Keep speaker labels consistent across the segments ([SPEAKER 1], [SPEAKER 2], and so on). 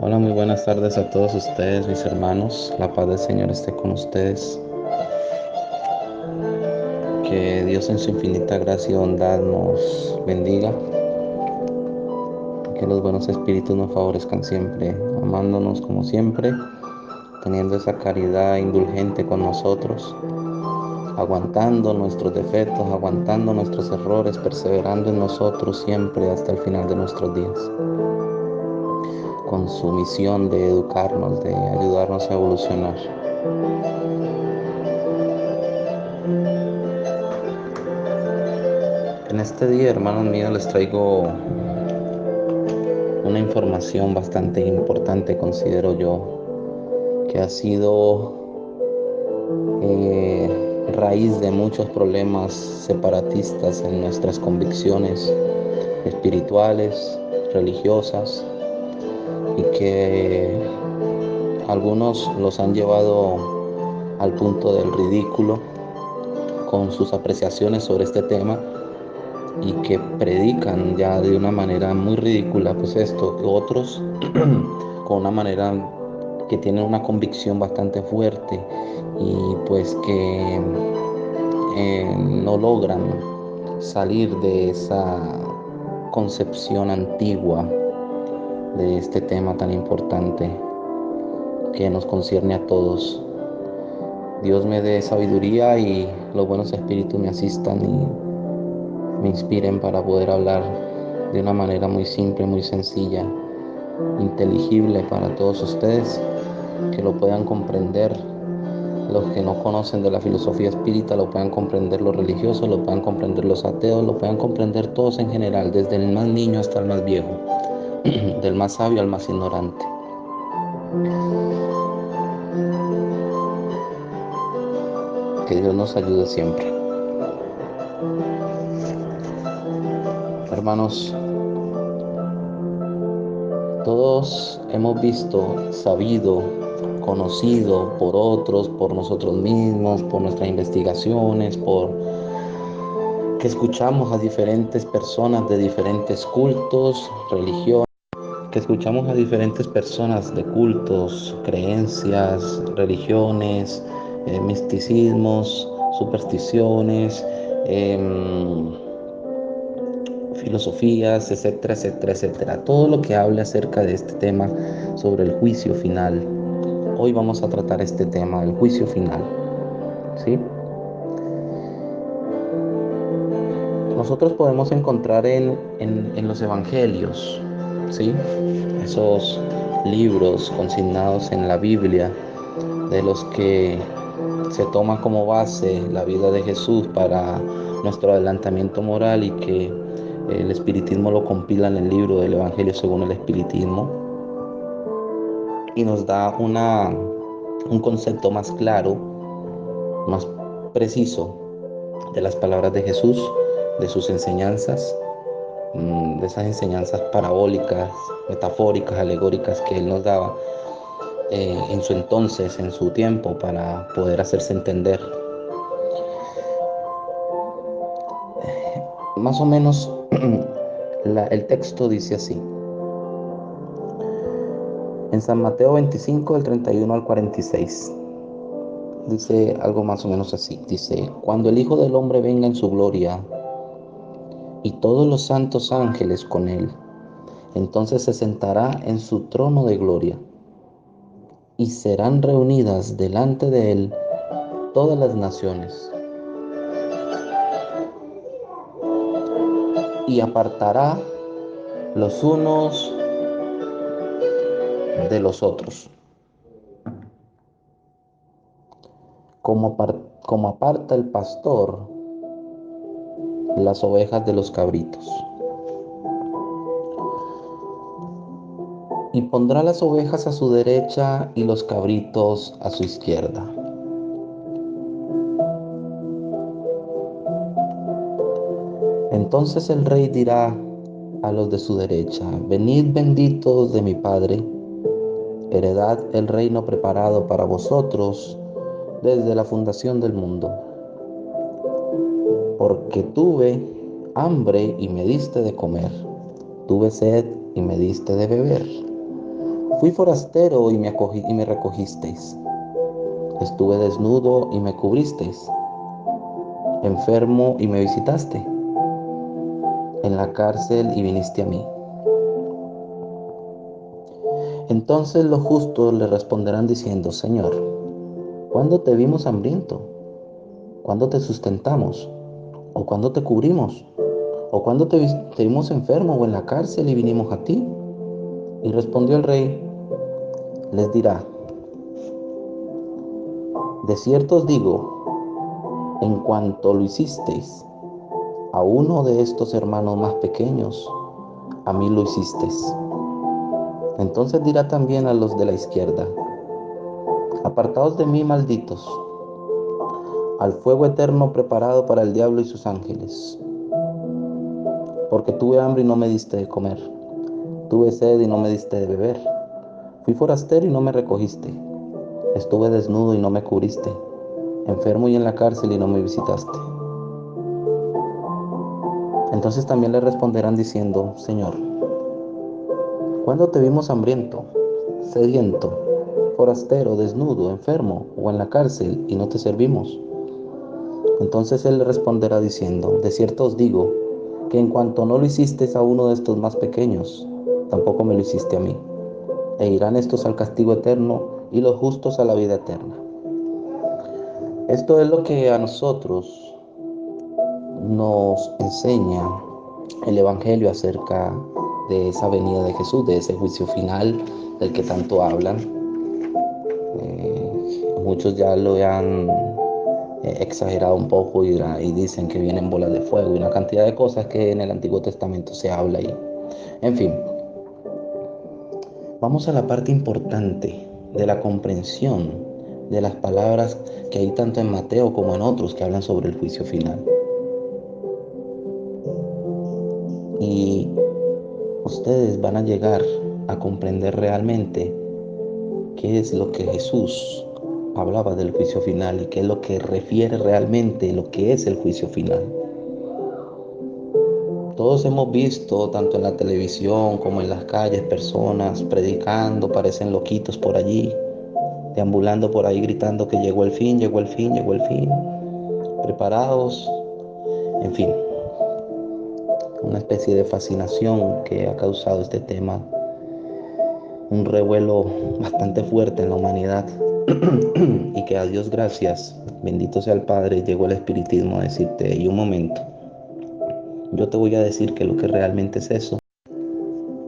[SPEAKER 1] Hola, muy buenas tardes a todos ustedes, mis hermanos. La paz del Señor esté con ustedes. Que Dios en su infinita gracia y bondad nos bendiga. Que los buenos espíritus nos favorezcan siempre, amándonos como siempre, teniendo esa caridad indulgente con nosotros, aguantando nuestros defectos, aguantando nuestros errores, perseverando en nosotros siempre hasta el final de nuestros días, con su misión de educarnos, de ayudarnos a evolucionar. En este día, hermanos míos, les traigo una información bastante importante, considero yo, que ha sido raíz de muchos problemas separatistas en nuestras convicciones espirituales, religiosas, y que algunos los han llevado al punto del ridículo con sus apreciaciones sobre este tema, y que predican ya de una manera muy ridícula pues esto, que otros con una manera que tienen una convicción bastante fuerte y pues que no logran salir de esa concepción antigua de este tema tan importante que nos concierne a todos. Dios me dé sabiduría y los buenos espíritus me asistan y me inspiren para poder hablar de una manera muy simple, muy sencilla, inteligible para todos ustedes, que lo puedan comprender. Los que no conocen de la filosofía espírita lo puedan comprender los religiosos, lo puedan comprender los ateos, lo puedan comprender todos en general, desde el más niño hasta el más viejo, del más sabio al más ignorante. Que Dios nos ayude siempre. Hermanos, todos hemos visto, sabido, conocido por otros, por nosotros mismos, por nuestras investigaciones, por que escuchamos a diferentes personas de diferentes cultos, religiones, que escuchamos a diferentes personas de cultos, creencias, religiones, misticismos, supersticiones, filosofías, etcétera, etcétera, etcétera. Todo lo que hable acerca de este tema sobre el juicio final. Hoy vamos a tratar este tema, el juicio final, ¿sí? Nosotros podemos encontrar en los evangelios, ¿sí? Esos libros consignados en la Biblia, de los que se toma como base la vida de Jesús para nuestro adelantamiento moral, y que el espiritismo lo compila en el libro del Evangelio según el espiritismo, y nos da un concepto más claro, más preciso de las palabras de Jesús, de sus enseñanzas, de esas enseñanzas parabólicas, metafóricas, alegóricas que él nos daba en su entonces, en su tiempo, para poder hacerse entender. Más o menos el texto dice así. En San Mateo 25, del 31 al 46, dice algo más o menos así. Dice: cuando el Hijo del Hombre venga en su gloria y todos los santos ángeles con él, entonces se sentará en su trono de gloria, y serán reunidas delante de él todas las naciones, y apartará los unos de los otros, como aparta el pastor las ovejas de los cabritos. Y pondrá las ovejas a su derecha y los cabritos a su izquierda. Entonces el rey dirá a los de su derecha: venid benditos de mi Padre, heredad el reino preparado para vosotros desde la fundación del mundo. Porque tuve hambre y me diste de comer, tuve sed y me diste de beber, Fui forastero y me recogisteis. Estuve desnudo y me cubristeis. Enfermo y me visitaste. En la cárcel y viniste a mí. Entonces los justos le responderán diciendo: Señor, ¿cuándo te vimos hambriento? ¿Cuándo te sustentamos? ¿O cuándo te cubrimos? ¿O cuándo te vimos enfermo o en la cárcel y vinimos a ti? Y respondió el rey, les dirá: de cierto os digo, en cuanto lo hicisteis a uno de estos hermanos más pequeños, a mí lo hicisteis. Entonces dirá también a los de la izquierda: apartaos de mí, malditos, al fuego eterno preparado para el diablo y sus ángeles. Porque tuve hambre y no me diste de comer, tuve sed y no me diste de beber, fui forastero y no me recogiste, estuve desnudo y no me cubriste, enfermo y en la cárcel y no me visitaste. Entonces también le responderán diciendo: Señor, ¿cuándo te vimos hambriento, sediento, forastero, desnudo, enfermo o en la cárcel y no te servimos? Entonces él le responderá diciendo: de cierto os digo, que en cuanto no lo hicisteis a uno de estos más pequeños, tampoco me lo hiciste a mí. E irán estos al castigo eterno y los justos a la vida eterna. Esto es lo que a nosotros nos enseña el Evangelio acerca de esa venida de Jesús, de ese juicio final del que tanto hablan. Muchos ya lo han exagerado un poco y dicen que vienen bolas de fuego y una cantidad de cosas que en el Antiguo Testamento se habla ahí. En fin, vamos a la parte importante de la comprensión de las palabras que hay tanto en Mateo como en otros que hablan sobre el juicio final. Y ustedes van a llegar a comprender realmente qué es lo que Jesús hablaba del juicio final y qué es lo que refiere realmente lo que es el juicio final. Todos hemos visto, tanto en la televisión como en las calles, personas predicando, parecen loquitos por allí, deambulando por ahí gritando que llegó el fin, llegó el fin, llegó el fin, preparados, en fin, una especie de fascinación que ha causado este tema, un revuelo bastante fuerte en la humanidad y que a Dios gracias, bendito sea el Padre, llegó el espiritismo a decirte: y un momento, yo te voy a decir que lo que realmente es eso,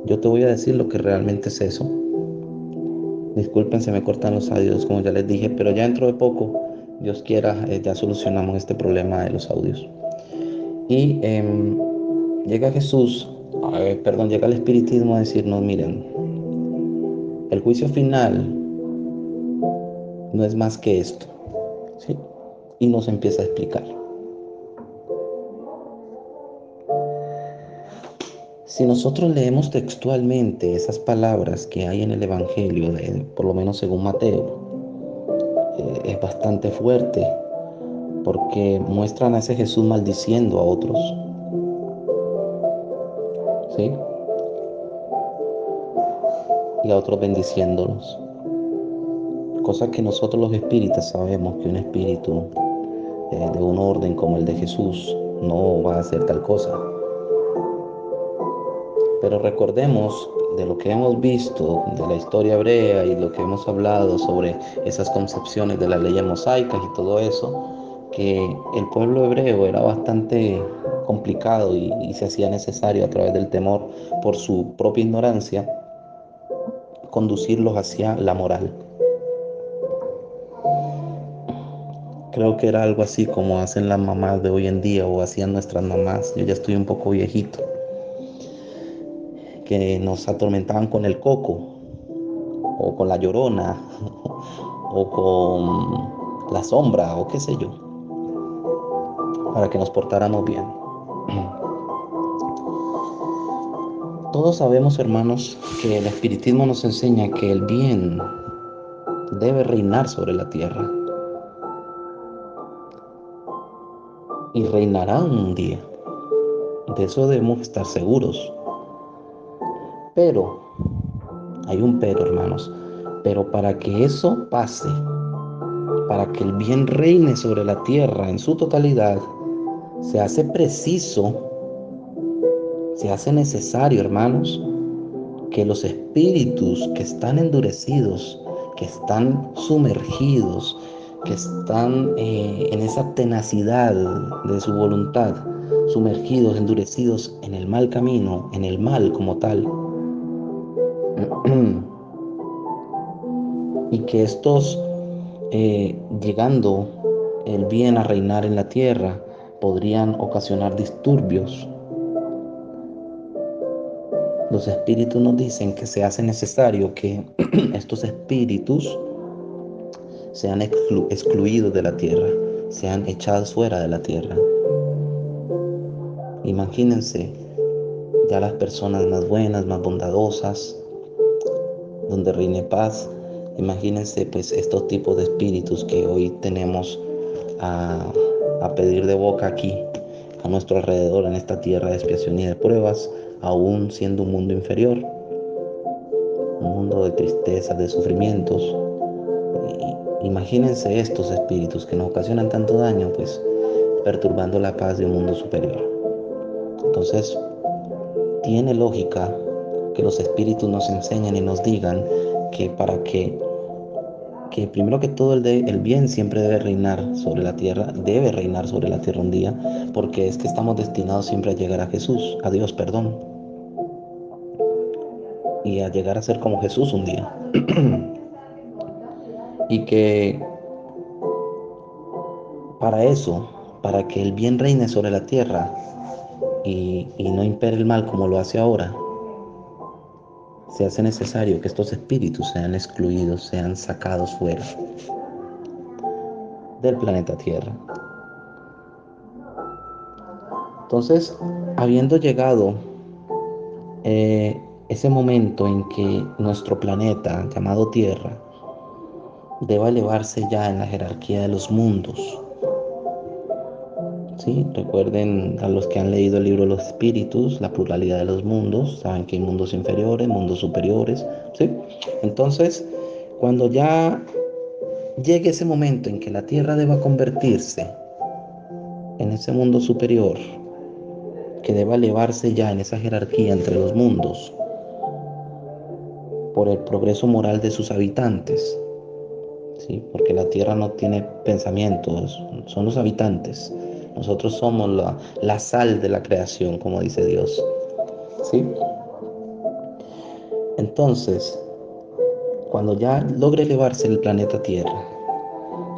[SPEAKER 1] yo te voy a decir lo que realmente es eso. Disculpen, se me cortan los audios, como ya les dije, pero ya dentro de poco, Dios quiera, ya solucionamos este problema de los audios. Y llega Jesús, llega el espiritismo a decirnos: miren, el juicio final no es más que esto, ¿sí? Y nos empieza a explicar. Si nosotros leemos textualmente esas palabras que hay en el Evangelio, por lo menos según Mateo, es bastante fuerte porque muestran a ese Jesús maldiciendo a otros, ¿sí? Y a otros bendiciéndolos. Cosa que nosotros los espíritas sabemos que un espíritu de un orden como el de Jesús no va a hacer tal cosa. Pero recordemos de lo que hemos visto de la historia hebrea y lo que hemos hablado sobre esas concepciones de las leyes mosaicas y todo eso, que el pueblo hebreo era bastante complicado y se hacía necesario a través del temor por su propia ignorancia conducirlos hacia la moral. Creo que era algo así como hacen las mamás de hoy en día o hacían nuestras mamás. Yo ya estoy un poco viejito, que nos atormentaban con el coco o con la llorona o con la sombra o qué sé yo, para que nos portáramos bien. Todos sabemos, hermanos, que el espiritismo nos enseña que el bien debe reinar sobre la tierra y reinará un día. De eso debemos estar seguros. Pero Hay un pero, hermanos. Pero para que eso pase, para que el bien reine sobre la tierra en su totalidad, se hace preciso, se hace necesario, hermanos, que los espíritus que están endurecidos, que están sumergidos, que están en esa tenacidad de su voluntad, sumergidos, endurecidos en el mal camino, en el mal como tal, y que estos, llegando el bien a reinar en la tierra, podrían ocasionar disturbios. Los espíritus nos dicen que se hace necesario que estos espíritus sean excluidos de la tierra, sean echados fuera de la tierra. Imagínense ya las personas más buenas, más bondadosas, donde reine paz. Imagínense pues estos tipos de espíritus que hoy tenemos a, a pedir de boca aquí, a nuestro alrededor, en esta tierra de expiación y de pruebas, aún siendo un mundo inferior, un mundo de tristezas, de sufrimientos. Imagínense estos espíritus que nos ocasionan tanto daño, pues perturbando la paz de un mundo superior. Entonces, tiene lógica que los espíritus nos enseñen y nos digan que para que primero que todo el bien siempre debe reinar sobre la tierra, un día, porque es que estamos destinados siempre a llegar a Jesús, a Dios, perdón, y a llegar a ser como Jesús un día. Y que para eso, para que el bien reine sobre la tierra y no impere el mal como lo hace ahora, se hace necesario que estos espíritus sean excluidos, sean sacados fuera del planeta Tierra. Entonces, habiendo llegado ese momento en que nuestro planeta, llamado Tierra, deba elevarse ya en la jerarquía de los mundos, ¿sí? Recuerden, a los que han leído el libro de los espíritus, la pluralidad de los mundos, saben que hay mundos inferiores, mundos superiores, ¿sí? Entonces, cuando ya llegue ese momento en que la Tierra deba convertirse en ese mundo superior, que deba elevarse ya en esa jerarquía entre los mundos, por el progreso moral de sus habitantes, ¿sí? Porque la Tierra no tiene pensamientos, son los habitantes. Nosotros somos la sal de la creación, como dice Dios, ¿sí? Entonces, cuando ya logre elevarse el planeta Tierra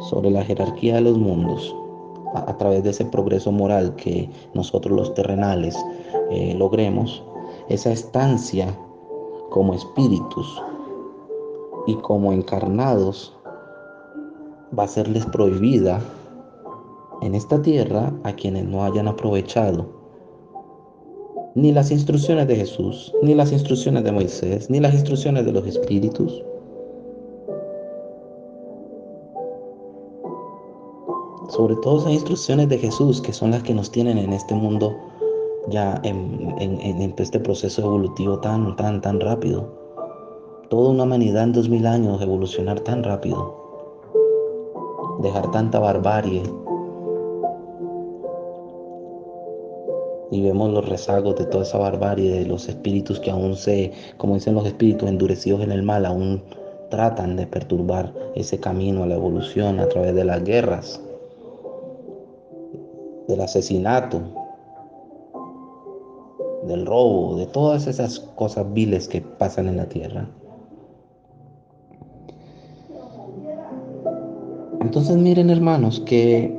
[SPEAKER 1] sobre la jerarquía de los mundos, a través de ese progreso moral que nosotros los terrenales logremos, esa estancia como espíritus y como encarnados va a serles prohibida en esta tierra a quienes no hayan aprovechado ni las instrucciones de Jesús, ni las instrucciones de Moisés, ni las instrucciones de los espíritus. Sobre todo esas instrucciones de Jesús, que son las que nos tienen en este mundo ya en este proceso evolutivo tan rápido. Toda una humanidad en 2000 años evolucionar tan rápido, dejar tanta barbarie, y vemos los rezagos de toda esa barbarie, de los espíritus que aún como dicen los espíritus, endurecidos en el mal, aún tratan de perturbar ese camino a la evolución a través de las guerras, del asesinato, del robo, de todas esas cosas viles que pasan en la tierra. Entonces miren, hermanos, que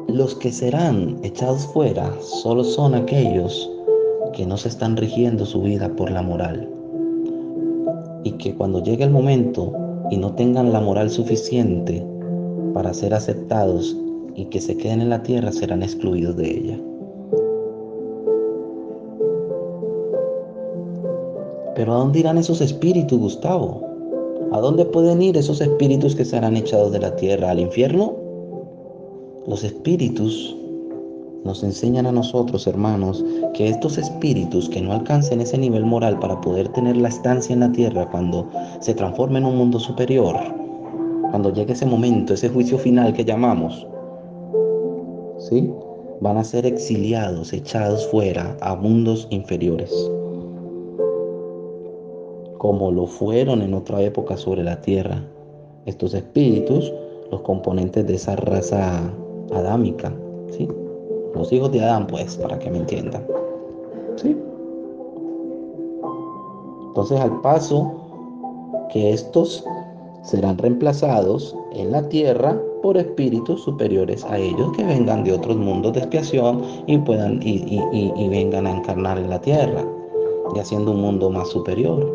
[SPEAKER 1] los que serán echados fuera solo son aquellos que no se están rigiendo su vida por la moral, y que cuando llegue el momento y no tengan la moral suficiente para ser aceptados y que se queden en la tierra, serán excluidos de ella. Pero ¿a dónde irán esos espíritus, Gustavo? ¿A dónde pueden ir esos espíritus que serán echados de la tierra? ¿Al infierno? Los espíritus nos enseñan a nosotros, hermanos, que estos espíritus que no alcancen ese nivel moral para poder tener la estancia en la tierra cuando se transforme en un mundo superior, cuando llegue ese momento, ese juicio final que llamamos, ¿sí? Van a ser exiliados, echados fuera a mundos inferiores, como lo fueron en otra época sobre la tierra. Estos espíritus, los componentes de esa raza adámica, ¿sí? Los hijos de Adán, pues, para que me entiendan, ¿sí? Entonces, al paso que estos serán reemplazados en la tierra por espíritus superiores a ellos que vengan de otros mundos de expiación y puedan y vengan a encarnar en la tierra y haciendo un mundo más superior.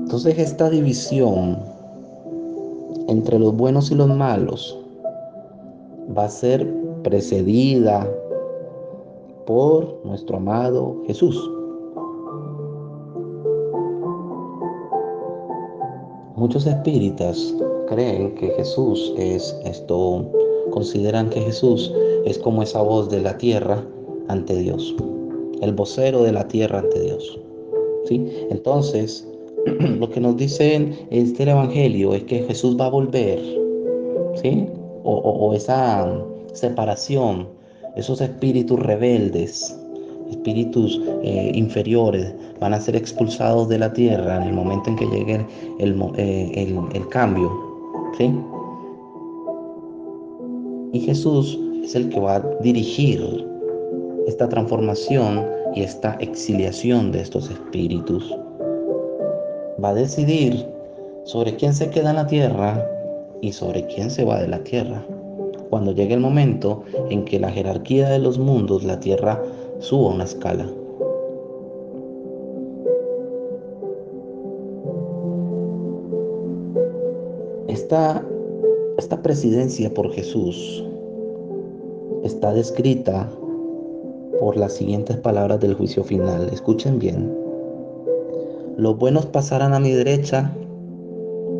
[SPEAKER 1] Entonces esta división entre los buenos y los malos va a ser precedida por nuestro amado Jesús. Muchos espíritas creen que Jesús es esto, consideran que Jesús es como esa voz de la tierra ante Dios, el vocero de la tierra ante Dios, ¿sí? Entonces, lo que nos dicen el Evangelio es que Jesús va a volver, ¿sí? O esa separación, esos espíritus rebeldes, espíritus inferiores, van a ser expulsados de la tierra en el momento en que llegue el cambio, ¿sí? Y Jesús es el que va a dirigir esta transformación y esta exiliación de estos espíritus. Va a decidir sobre quién se queda en la tierra y sobre quién se va de la tierra. Cuando llegue el momento en que la jerarquía de los mundos, la tierra, suba una escala. Esta, esta presidencia por Jesús está descrita por las siguientes palabras del juicio final. Escuchen bien. Los buenos pasarán a mi derecha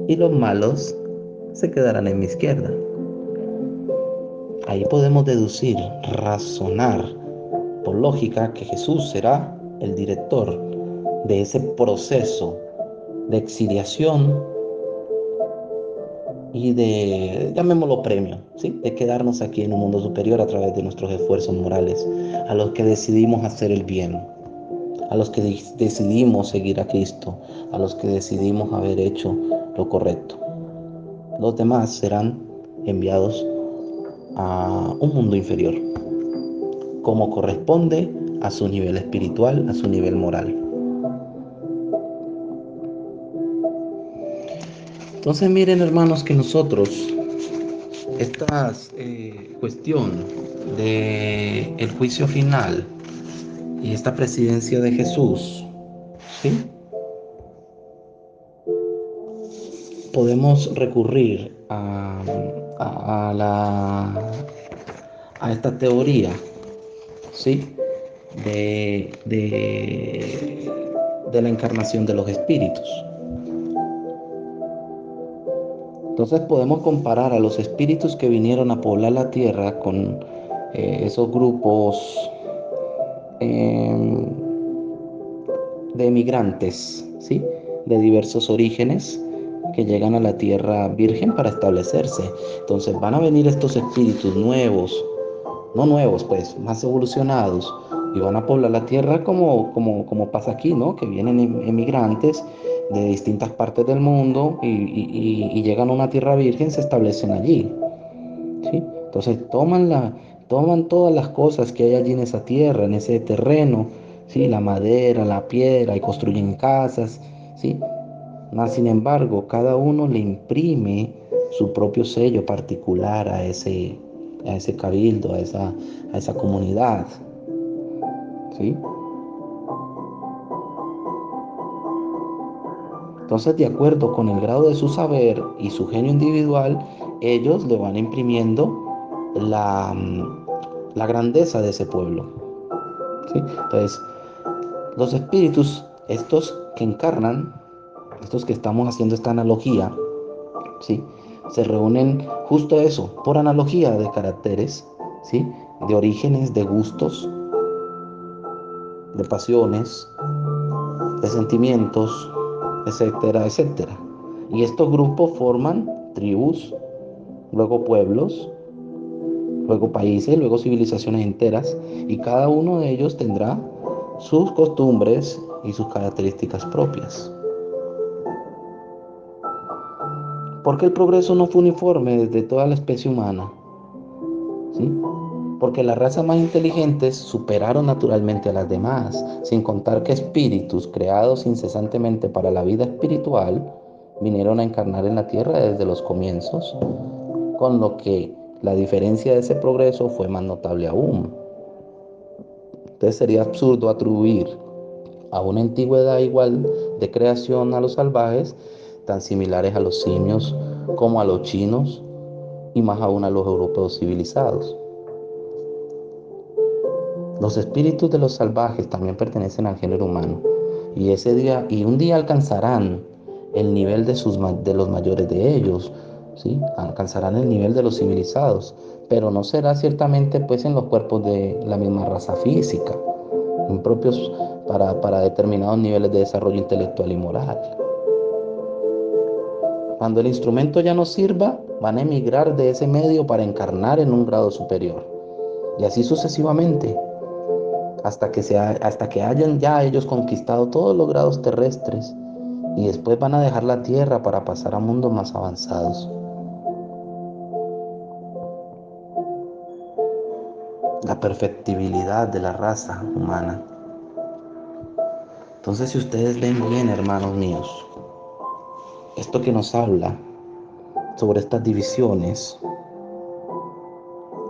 [SPEAKER 1] y los malos se quedarán en mi izquierda. Ahí podemos deducir, razonar por lógica que Jesús será el director de ese proceso de exiliación y de, llamémoslo premio, ¿sí? De quedarnos aquí en un mundo superior a través de nuestros esfuerzos morales, a los que decidimos hacer el bien, a los que decidimos seguir a Cristo, a los que decidimos haber hecho lo correcto. Los demás serán enviados a un mundo inferior, como corresponde a su nivel espiritual, a su nivel moral. Entonces miren, hermanos, que nosotros esta cuestión de el juicio final y esta presidencia de Jesús, ¿sí? Podemos recurrir a esta teoría, ¿sí? De la encarnación de los espíritus. Entonces podemos comparar a los espíritus que vinieron a poblar la tierra con esos grupos eh, de emigrantes, ¿sí? De diversos orígenes que llegan a la tierra virgen para establecerse. Entonces van a venir estos espíritus nuevos, no nuevos pues, más evolucionados, y van a poblar la tierra como pasa aquí, ¿no? Que vienen emigrantes de distintas partes del mundo y llegan a una tierra virgen, se establecen allí, ¿sí? Entonces toman todas las cosas que hay allí en esa tierra, en ese terreno, ¿sí? La madera, la piedra, y construyen casas, ¿sí? Mas, sin embargo, cada uno le imprime su propio sello particular a ese cabildo, a esa comunidad, ¿sí? Entonces, de acuerdo con el grado de su saber y su genio individual, ellos le van imprimiendo la grandeza de ese pueblo, ¿sí? Entonces, los espíritus, estos que encarnan, estos que estamos haciendo esta analogía, ¿sí? se reúnen justo eso, por analogía de caracteres, ¿sí? De orígenes, de gustos, de pasiones, de sentimientos, etcétera, etcétera. Y estos grupos forman tribus, luego pueblos, luego países, luego civilizaciones enteras, y cada uno de ellos tendrá sus costumbres y sus características propias. ¿Por qué el progreso no fue uniforme desde toda la especie humana? ¿Sí? Porque las razas más inteligentes superaron naturalmente a las demás, sin contar que espíritus creados incesantemente para la vida espiritual vinieron a encarnar en la tierra desde los comienzos, con lo que la diferencia de ese progreso fue más notable aún. Entonces sería absurdo atribuir a una antigüedad igual de creación a los salvajes, tan similares a los simios como a los chinos y más aún a los europeos civilizados. Los espíritus de los salvajes también pertenecen al género humano y un día alcanzarán el nivel de los mayores de ellos, ¿sí? Alcanzarán el nivel de los civilizados, pero no será ciertamente pues en los cuerpos de la misma raza física, impropios para determinados niveles de desarrollo intelectual y moral. Cuando el instrumento ya no sirva, van a emigrar de ese medio para encarnar en un grado superior, y así sucesivamente, hasta que hayan ya ellos conquistado todos los grados terrestres, y después van a dejar la tierra para pasar a mundos más avanzados. La perfectibilidad de la raza humana. Entonces, si ustedes ven bien, hermanos míos, esto que nos habla sobre estas divisiones,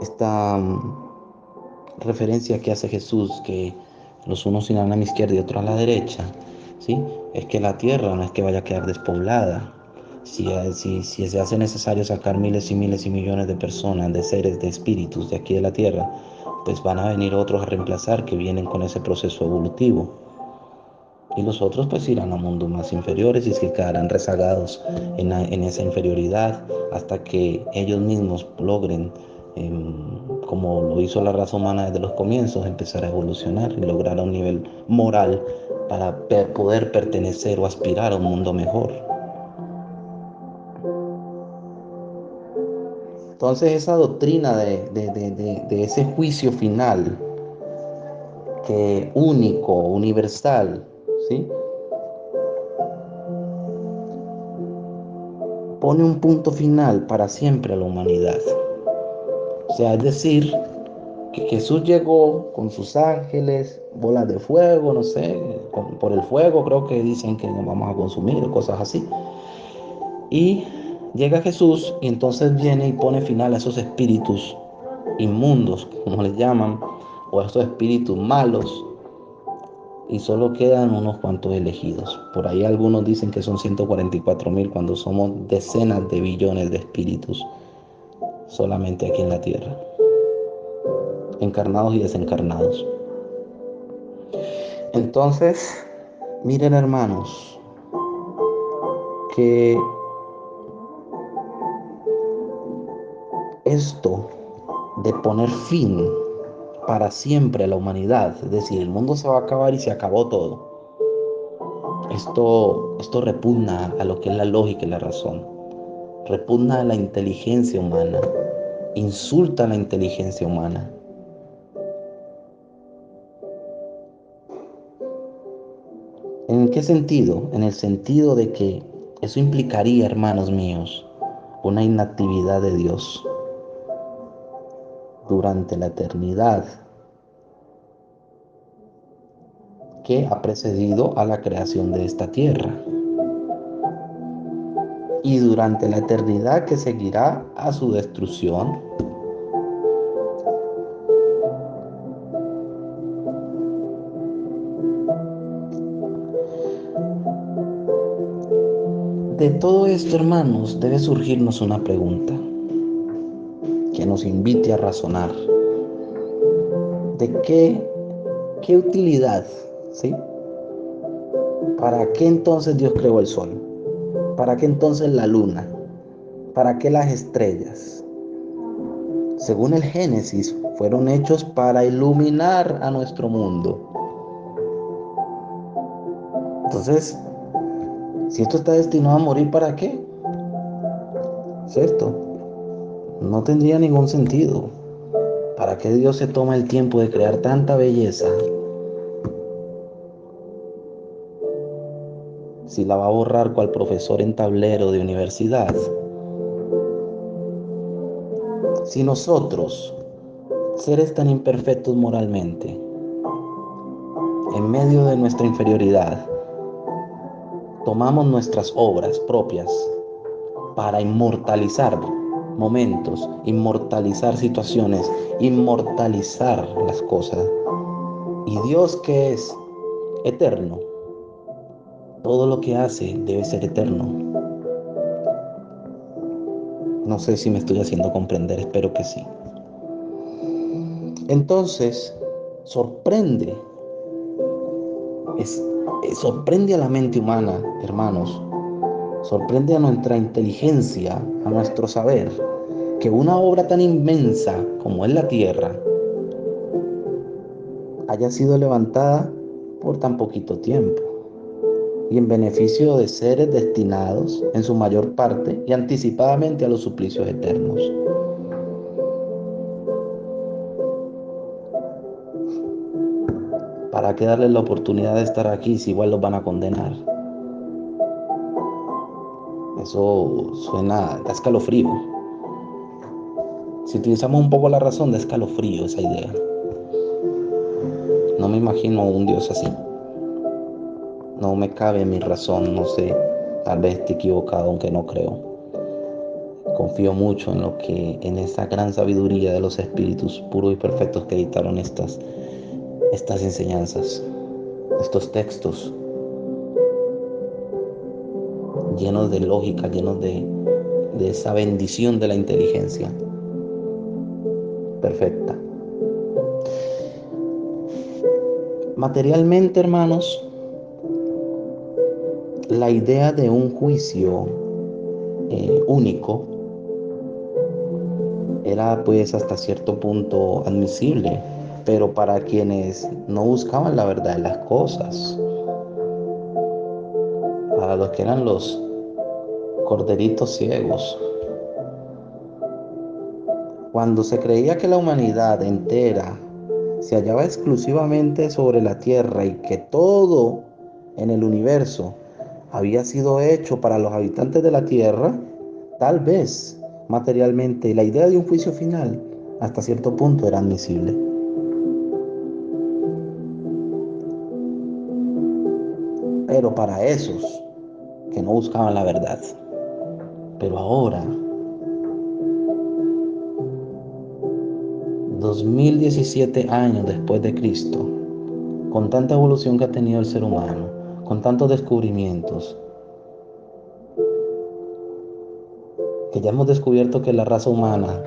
[SPEAKER 1] esta referencia que hace Jesús, que los unos irán a la izquierda y otros a la derecha, ¿sí? Es que la tierra no es que vaya a quedar despoblada. Si se hace necesario sacar miles y miles y millones de personas, de seres, de espíritus de aquí de la tierra, pues van a venir otros a reemplazar que vienen con ese proceso evolutivo. Y los otros pues irán a mundos más inferiores y se quedarán rezagados en esa inferioridad hasta que ellos mismos logren, como lo hizo la raza humana desde los comienzos, empezar a evolucionar y lograr un nivel moral para poder pertenecer o aspirar a un mundo mejor. Entonces esa doctrina de ese juicio final, que único, universal, ¿sí? Pone un punto final para siempre a la humanidad. O sea, es decir, que Jesús llegó con sus ángeles, bolas de fuego, no sé, por el fuego creo que dicen que nos vamos a consumir, cosas así. Y llega Jesús y entonces viene y pone final a esos espíritus inmundos, como les llaman, o a esos espíritus malos, y solo quedan unos cuantos elegidos. Por ahí algunos dicen que son 144.000 cuando somos decenas de billones de espíritus solamente aquí en la tierra, encarnados y desencarnados. Entonces, miren hermanos, que esto de poner fin para siempre a la humanidad, es decir, el mundo se va a acabar y se acabó todo, esto repugna a lo que es la lógica y la razón, repugna a la inteligencia humana, insulta a la inteligencia humana. ¿En qué sentido? En el sentido de que eso implicaría, hermanos míos, una inactividad de Dios durante la eternidad que ha precedido a la creación de esta tierra y durante la eternidad que seguirá a su destrucción. De todo esto, hermanos, debe surgirnos una pregunta que nos invite a razonar. ¿De qué utilidad, sí? ¿Para qué entonces Dios creó el sol? ¿Para qué entonces la luna? ¿Para qué las estrellas? Según el Génesis, fueron hechos para iluminar a nuestro mundo. Entonces, si esto está destinado a morir, ¿para qué? ¿Cierto? No tendría ningún sentido. ¿Para qué Dios se toma el tiempo de crear tanta belleza si la va a borrar cual profesor en tablero de universidad? Si nosotros, seres tan imperfectos moralmente, en medio de nuestra inferioridad, tomamos nuestras obras propias para inmortalizar momentos, inmortalizar situaciones, inmortalizar las cosas. Y Dios, que es eterno, todo lo que hace debe ser eterno. No sé si me estoy haciendo comprender, espero que sí. Entonces, sorprende, es, sorprende a la mente humana, hermanos, sorprende a nuestra inteligencia, a nuestro saber, que una obra tan inmensa como es la tierra haya sido levantada por tan poquito tiempo y en beneficio de seres destinados en su mayor parte y anticipadamente a los suplicios eternos. ¿Para qué darles la oportunidad de estar aquí si igual los van a condenar? Eso suena, da escalofrío. Si utilizamos un poco la razón, da escalofrío esa idea. No me imagino un Dios así. No me cabe mi razón, no sé. Tal vez esté equivocado, aunque no creo. Confío mucho en en esa gran sabiduría de los espíritus puros y perfectos que editaron estas enseñanzas, estos textos llenos de lógica, llenos de esa bendición de la inteligencia perfecta. Materialmente, hermanos, la idea de un juicio único era pues hasta cierto punto admisible, pero para quienes no buscaban la verdad de las cosas, para los que eran los corderitos ciegos, cuando se creía que la humanidad entera se hallaba exclusivamente sobre la tierra y que todo en el universo había sido hecho para los habitantes de la tierra, tal vez materialmente la idea de un juicio final hasta cierto punto era admisible. Pero para esos que no buscaban la verdad. Pero ahora, 2017 años después de Cristo, con tanta evolución que ha tenido el ser humano, con tantos descubrimientos, que ya hemos descubierto que la raza humana,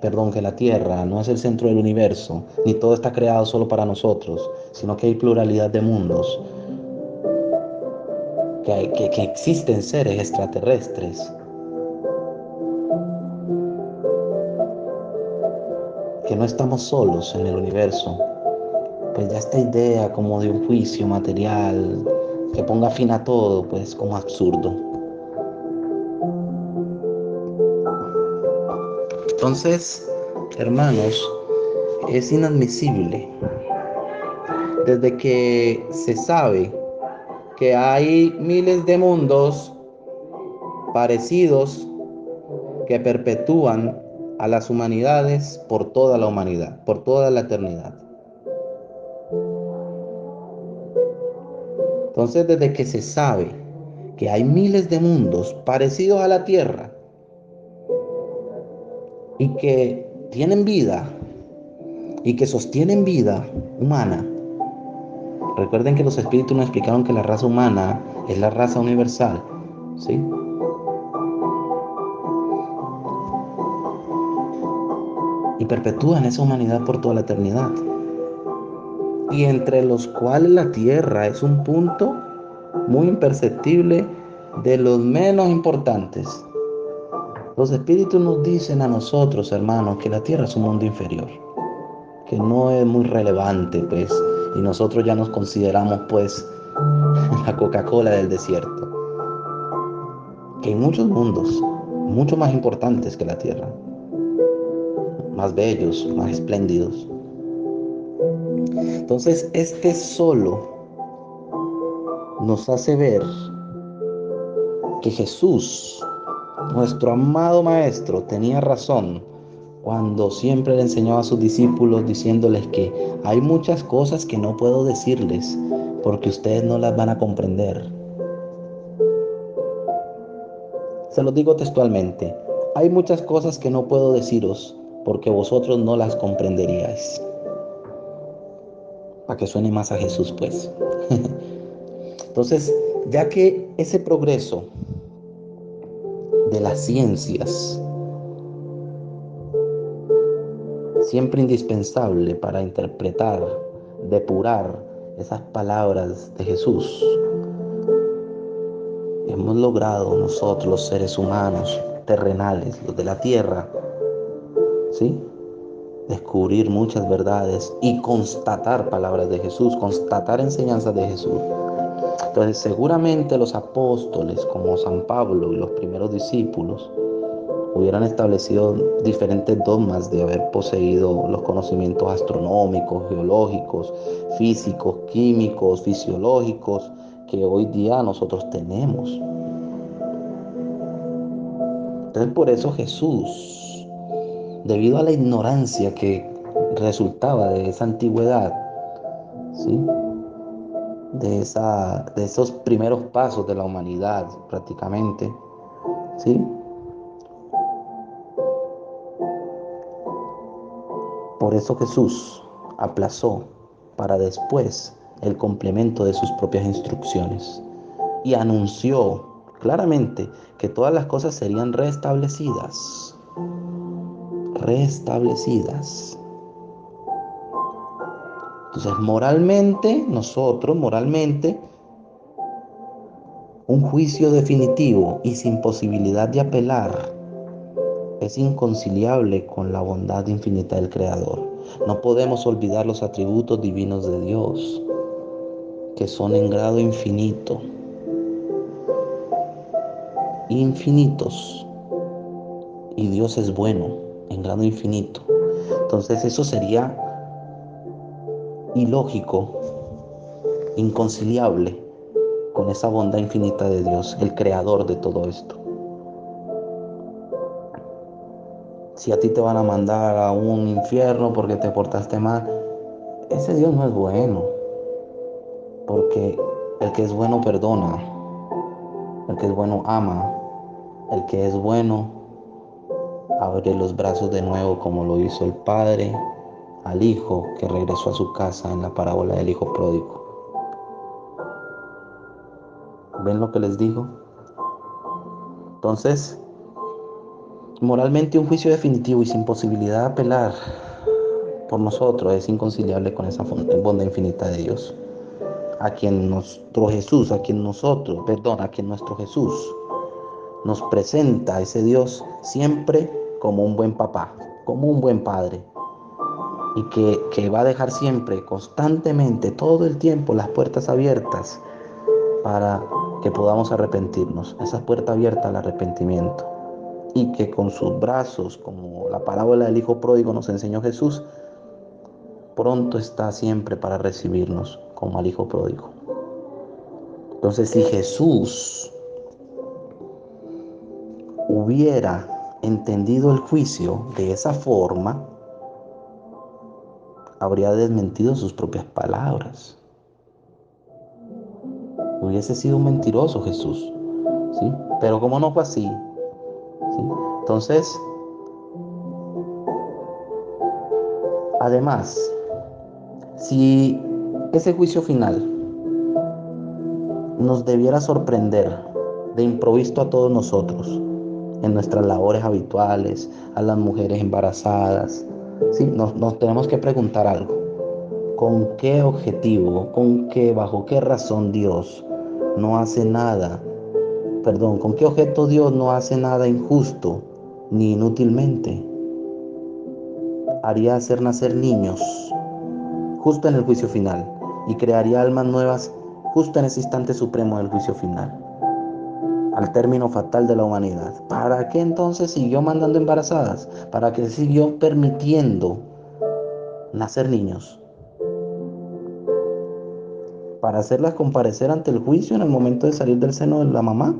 [SPEAKER 1] perdón, que la Tierra no es el centro del universo, ni todo está creado solo para nosotros, sino que hay pluralidad de mundos, que existen seres extraterrestres, que no estamos solos en el universo. Pues ya esta idea como de un juicio material que ponga fin a todo, pues como absurdo. Entonces, hermanos, es inadmisible desde que se sabe que hay miles de mundos parecidos que perpetúan a las humanidades por toda la humanidad, por toda la eternidad. Entonces, desde que se sabe que hay miles de mundos parecidos a la Tierra y que tienen vida y que sostienen vida humana, recuerden que los espíritus nos explicaron que la raza humana es la raza universal, ¿sí? Y perpetúan esa humanidad por toda la eternidad. Y entre los cuales la Tierra es un punto muy imperceptible, de los menos importantes. Los espíritus nos dicen a nosotros, hermanos, que la tierra es un mundo inferior, que no es muy relevante, pues, y nosotros ya nos consideramos, pues, la Coca-Cola del desierto, que hay muchos mundos, mucho más importantes que la tierra, más bellos, más espléndidos. Entonces, este solo nos hace ver que Jesús, nuestro amado Maestro, tenía razón cuando siempre le enseñaba a sus discípulos diciéndoles que hay muchas cosas que no puedo decirles porque ustedes no las van a comprender. Se los digo textualmente, hay muchas cosas que no puedo deciros porque vosotros no las comprenderíais. Para que suene más a Jesús, pues. Entonces, ya que ese progreso de las ciencias, siempre indispensable para interpretar, depurar esas palabras de Jesús, hemos logrado nosotros, los seres humanos terrenales, los de la tierra, ¿sí?, descubrir muchas verdades y constatar palabras de Jesús, constatar enseñanzas de Jesús. Entonces, seguramente los apóstoles, como San Pablo y los primeros discípulos, hubieran establecido diferentes dogmas de haber poseído los conocimientos astronómicos, geológicos, físicos, químicos, fisiológicos, que hoy día nosotros tenemos. Entonces, por eso Jesús, debido a la ignorancia que resultaba de esa antigüedad, ¿sí?, de esos primeros pasos de la humanidad prácticamente, ¿sí?, por eso Jesús aplazó para después el complemento de sus propias instrucciones y anunció claramente que todas las cosas serían restablecidas. Restablecidas. Entonces, moralmente, un juicio definitivo y sin posibilidad de apelar es inconciliable con la bondad infinita del Creador. No podemos olvidar los atributos divinos de Dios, que son en grado infinito, infinitos, y Dios es bueno en grado infinito. Entonces eso sería ilógico, inconciliable con esa bondad infinita de Dios, el creador de todo esto. Si a ti te van a mandar a un infierno porque te portaste mal, ese Dios no es bueno, porque el que es bueno perdona, el que es bueno ama, el que es bueno abre los brazos de nuevo, como lo hizo el Padre al Hijo que regresó a su casa en la parábola del Hijo pródigo. ¿Ven lo que les digo? Entonces, moralmente un juicio definitivo y sin posibilidad de apelar por nosotros es inconciliable con esa bondad infinita de Dios, a quien nuestro Jesús nos presenta a ese Dios siempre como un buen papá, como un buen padre, y que va a dejar siempre, constantemente, todo el tiempo, las puertas abiertas para que podamos arrepentirnos, esa puerta abierta al arrepentimiento, y que con sus brazos, como la parábola del Hijo pródigo nos enseñó Jesús, pronto está siempre para recibirnos como al Hijo pródigo. Entonces, si Jesús hubiera entendido el juicio de esa forma, habría desmentido sus propias palabras. Hubiese sido un mentiroso Jesús, ¿sí? Pero como no fue así, ¿sí? Entonces, además, si ese juicio final nos debiera sorprender de improviso a todos nosotros, en nuestras labores habituales, a las mujeres embarazadas, ¿sí?, nos tenemos que preguntar algo. ¿Con qué objetivo, bajo qué razón Dios no hace nada? ¿Con qué objeto Dios no hace nada injusto ni inútilmente haría hacer nacer niños justo en el juicio final y crearía almas nuevas justo en ese instante supremo del juicio final, al término fatal de la humanidad. ¿Para qué entonces siguió mandando embarazadas? ¿Para qué siguió permitiendo nacer niños? ¿Para hacerlas comparecer ante el juicio en el momento de salir del seno de la mamá?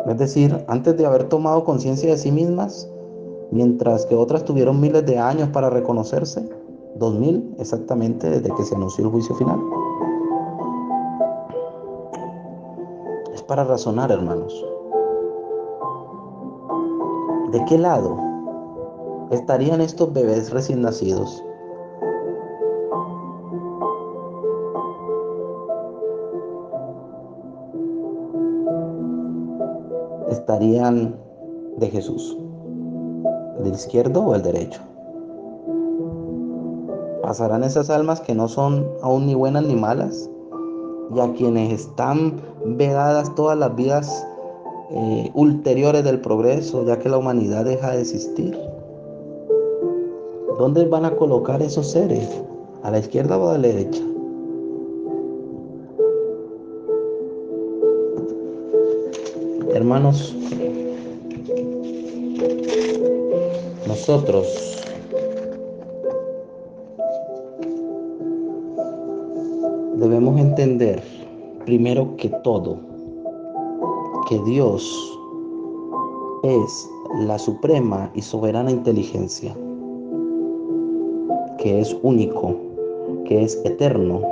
[SPEAKER 1] Es decir, antes de haber tomado conciencia de sí mismas, mientras que otras tuvieron miles de años para reconocerse, 2000 exactamente desde que se anunció el juicio final. Es para razonar, hermanos. ¿De qué lado estarían estos bebés recién nacidos? ¿Estarían de Jesús, del izquierdo o el derecho? ¿Pasarán esas almas que no son aún ni buenas ni malas, y a quienes están vedadas todas las vidas ulteriores del progreso, ya que la humanidad deja de existir? ¿Dónde van a colocar esos seres? ¿A la izquierda o a la derecha? Hermanos, nosotros debemos entender, primero que todo, que Dios es la suprema y soberana inteligencia, que es único, que es eterno,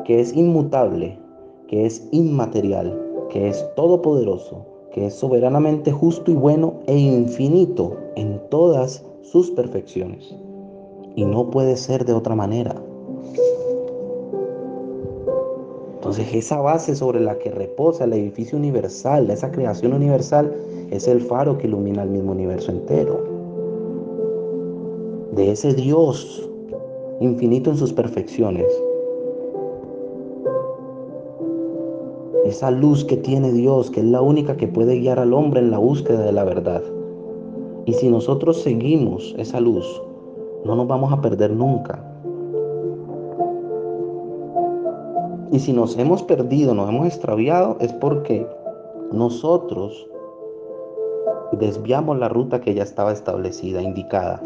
[SPEAKER 1] que es inmutable, que es inmaterial, que es todopoderoso, que es soberanamente justo y bueno e infinito en todas sus perfecciones. Y no puede ser de otra manera. Entonces esa base sobre la que reposa el edificio universal, esa creación universal, es el faro que ilumina el mismo universo entero. De ese Dios infinito en sus perfecciones, esa luz que tiene Dios, que es la única que puede guiar al hombre en la búsqueda de la verdad. Y si nosotros seguimos esa luz, no nos vamos a perder nunca. Y si nos hemos perdido, nos hemos extraviado, es porque nosotros desviamos la ruta que ya estaba establecida, indicada.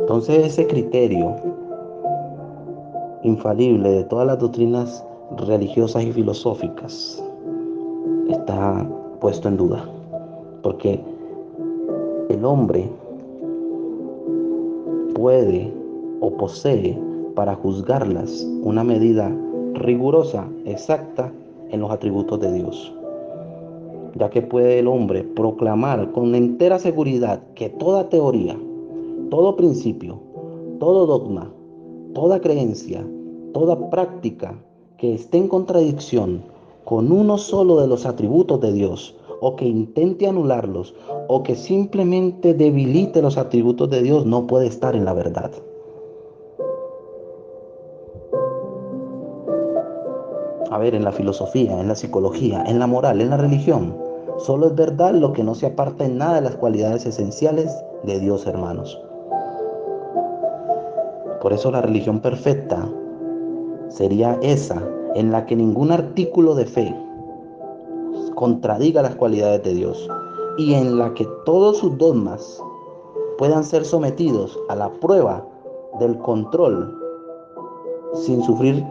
[SPEAKER 1] Entonces ese criterio infalible de todas las doctrinas religiosas y filosóficas está puesto en duda, porque el hombre puede o posee para juzgarlas una medida rigurosa, exacta en los atributos de Dios, ya que puede el hombre proclamar con entera seguridad que toda teoría, todo principio, todo dogma, toda creencia, toda práctica que esté en contradicción con uno solo de los atributos de Dios, o que intente anularlos, o que simplemente debilite los atributos de Dios, no puede estar en la verdad. A ver, en la filosofía, en la psicología, en la moral, en la religión, solo es verdad lo que no se aparta en nada de las cualidades esenciales de Dios, hermanos. Por eso la religión perfecta sería esa en la que ningún artículo de fe contradiga las cualidades de Dios y en la que todos sus dogmas puedan ser sometidos a la prueba del control sin sufrir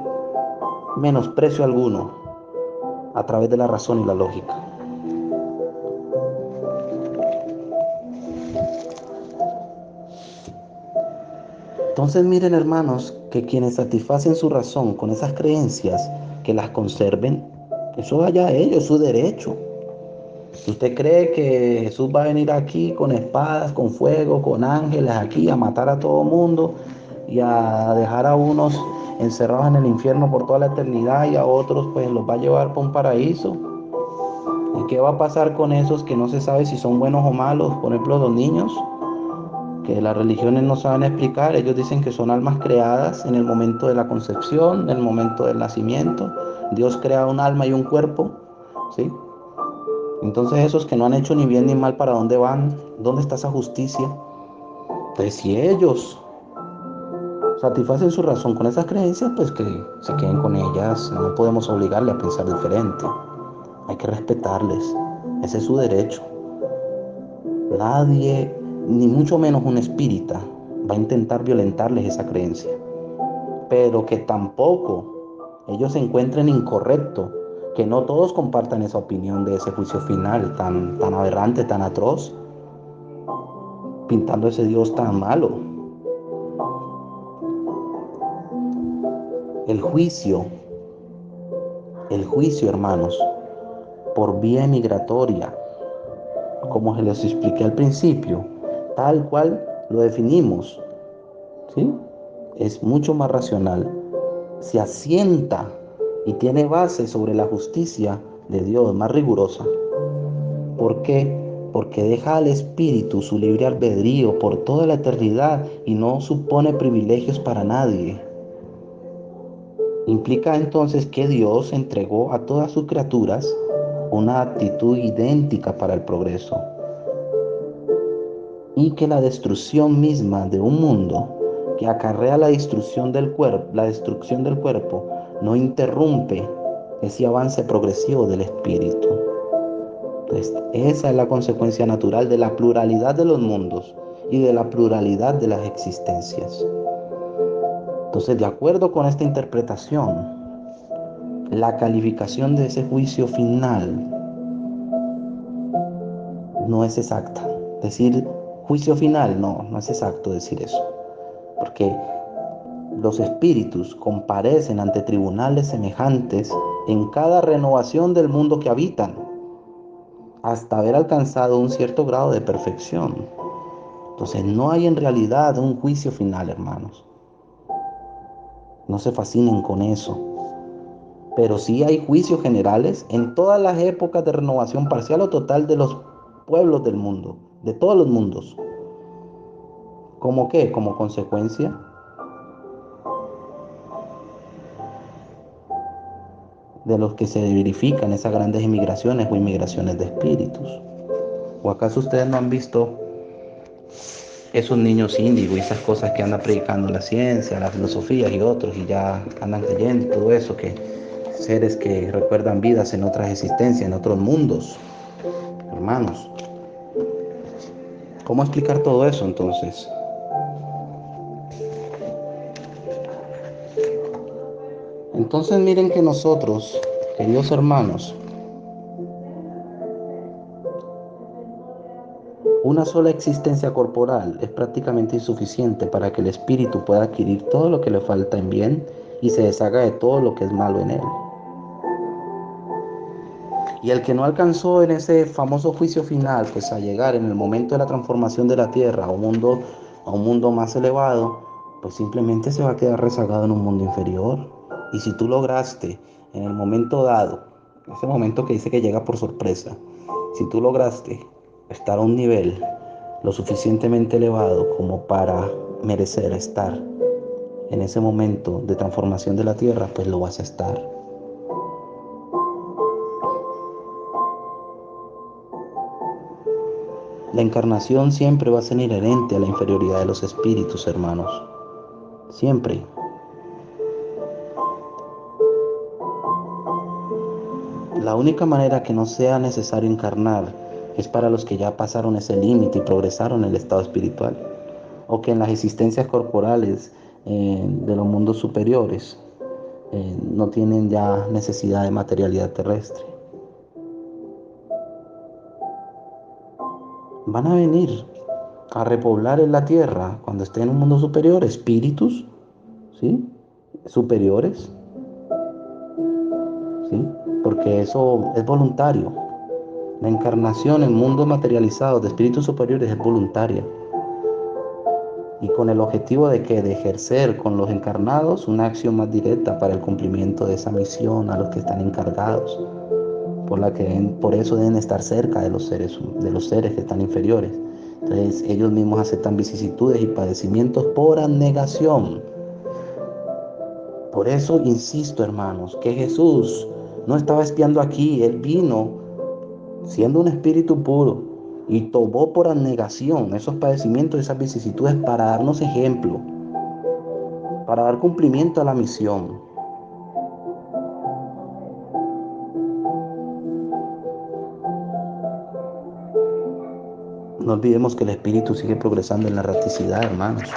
[SPEAKER 1] menosprecio alguno a través de la razón y la lógica. Entonces miren, hermanos, que quienes satisfacen su razón con esas creencias, que las conserven, eso allá a ellos, es su derecho. Si usted cree que Jesús va a venir aquí con espadas, con fuego, con ángeles aquí a matar a todo mundo y a dejar a unos encerrados en el infierno por toda la eternidad y a otros pues los va a llevar para un paraíso, ¿y qué va a pasar con esos que no se sabe si son buenos o malos? Por ejemplo, los niños, que las religiones no saben explicar. Ellos dicen que son almas creadas en el momento de la concepción, en el momento del nacimiento. Dios crea un alma y un cuerpo, ¿sí? Entonces esos que no han hecho ni bien ni mal, ¿para dónde van? ¿Dónde está esa justicia? Entonces si ellos satisfacen su razón con esas creencias, pues que se queden con ellas. No podemos obligarle a pensar diferente. Hay que respetarles. Ese es su derecho. Nadie, ni mucho menos un espírita, va a intentar violentarles esa creencia. Pero que tampoco ellos se encuentren incorrecto, que no todos compartan esa opinión de ese juicio final tan aberrante, tan atroz, pintando ese Dios tan malo. El juicio, el juicio, hermanos, por vía migratoria, como se les expliqué al principio, tal cual lo definimos, ¿sí? Es mucho más racional. Se asienta y tiene base sobre la justicia de Dios más rigurosa. ¿Por qué? Porque deja al espíritu su libre albedrío por toda la eternidad y no supone privilegios para nadie. Implica entonces que Dios entregó a todas sus criaturas una actitud idéntica para el progreso y que la destrucción misma de un mundo que acarrea la destrucción del cuerpo no interrumpe ese avance progresivo del espíritu. Entonces, esa es la consecuencia natural de la pluralidad de los mundos y de la pluralidad de las existencias. Entonces, de acuerdo con esta interpretación, la calificación de ese juicio final no es exacta. Decir juicio final, no es exacto decir eso. Porque los espíritus comparecen ante tribunales semejantes en cada renovación del mundo que habitan, hasta haber alcanzado un cierto grado de perfección. Entonces no hay en realidad un juicio final, hermanos. No se fascinen con eso. Pero sí hay juicios generales en todas las épocas de renovación parcial o total de los pueblos del mundo, de todos los mundos. ¿Cómo qué? Como consecuencia de los que se verifican esas grandes emigraciones o inmigraciones de espíritus. ¿O acaso ustedes no han visto esos niños índigos y esas cosas que andan predicando la ciencia, la filosofía y otros, y ya andan creyendo y todo eso, que seres que recuerdan vidas en otras existencias, en otros mundos? Hermanos, ¿cómo explicar todo eso entonces? Entonces miren que nosotros, queridos hermanos, una sola existencia corporal es prácticamente insuficiente para que el espíritu pueda adquirir todo lo que le falta en bien y se deshaga de todo lo que es malo en él. Y el que no alcanzó en ese famoso juicio final, pues a llegar en el momento de la transformación de la tierra a un mundo más elevado, pues simplemente se va a quedar rezagado en un mundo inferior. Y si tú lograste en el momento dado, ese momento que dice que llega por sorpresa, si tú lograste estar a un nivel lo suficientemente elevado como para merecer estar en ese momento de transformación de la tierra, pues lo vas a estar. La encarnación siempre va a ser inherente a la inferioridad de los espíritus, hermanos. Siempre. La única manera que no sea necesario encarnar es para los que ya pasaron ese límite y progresaron en el estado espiritual, o que en las existencias corporales de los mundos superiores no tienen ya necesidad de materialidad terrestre. Van a venir a repoblar en la tierra cuando estén en un mundo superior espíritus, ¿sí? Superiores, ¿sí? Porque eso es voluntario. La encarnación en mundos materializados de espíritus superiores es voluntaria. Y con el objetivo de que de ejercer con los encarnados una acción más directa para el cumplimiento de esa misión a los que están encargados, por eso deben estar cerca de los seres que están inferiores. Entonces ellos mismos aceptan vicisitudes y padecimientos por abnegación. Por eso insisto, hermanos, que Jesús no estaba espiando aquí, Él vino siendo un espíritu puro, y tomó por abnegación esos padecimientos y esas vicisitudes para darnos ejemplo, para dar cumplimiento a la misión. No olvidemos que el espíritu sigue progresando en la erraticidad, hermanos.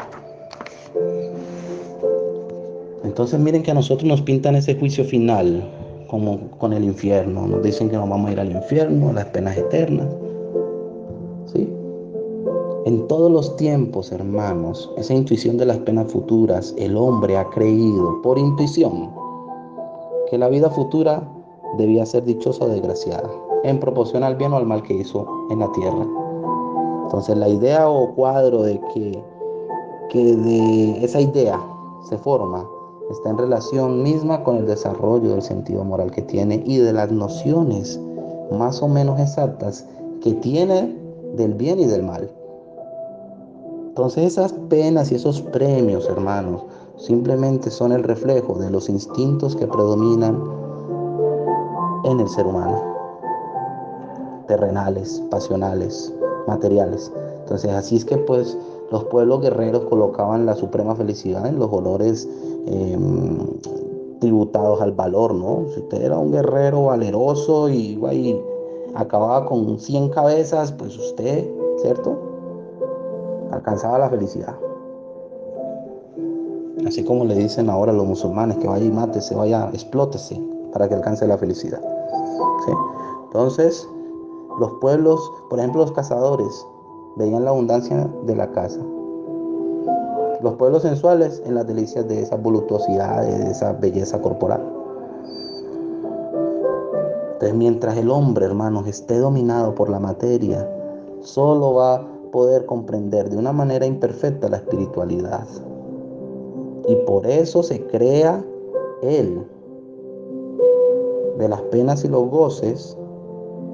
[SPEAKER 1] Entonces miren que a nosotros nos pintan ese juicio final como con el infierno. Nos dicen que nos vamos a ir al infierno, a las penas eternas. ¿Sí? En todos los tiempos, hermanos, esa intuición de las penas futuras, el hombre ha creído por intuición que la vida futura debía ser dichosa o desgraciada, en proporción al bien o al mal que hizo en la tierra. Entonces la idea o cuadro de que de esa idea se forma está en relación misma con el desarrollo del sentido moral que tiene y de las nociones más o menos exactas que tiene del bien y del mal. Entonces esas penas y esos premios, hermanos, simplemente son el reflejo de los instintos que predominan en el ser humano, terrenales, pasionales, materiales. Entonces así es que pues los pueblos guerreros colocaban la suprema felicidad en los honores tributados al valor, ¿no? Si usted era un guerrero valeroso y acababa con 100 cabezas, pues usted, ¿cierto? Alcanzaba la felicidad. Así como le dicen ahora a los musulmanes que vaya y mátese, vaya, explótese para que alcance la felicidad. ¿Sí? Entonces, los pueblos, por ejemplo, los cazadores, veían la abundancia de la caza. Los pueblos sensuales en las delicias de esa voluptuosidad, de esa belleza corporal. Entonces, mientras el hombre, hermanos, esté dominado por la materia, solo va a poder comprender de una manera imperfecta la espiritualidad. Y por eso se crea él, de las penas y los goces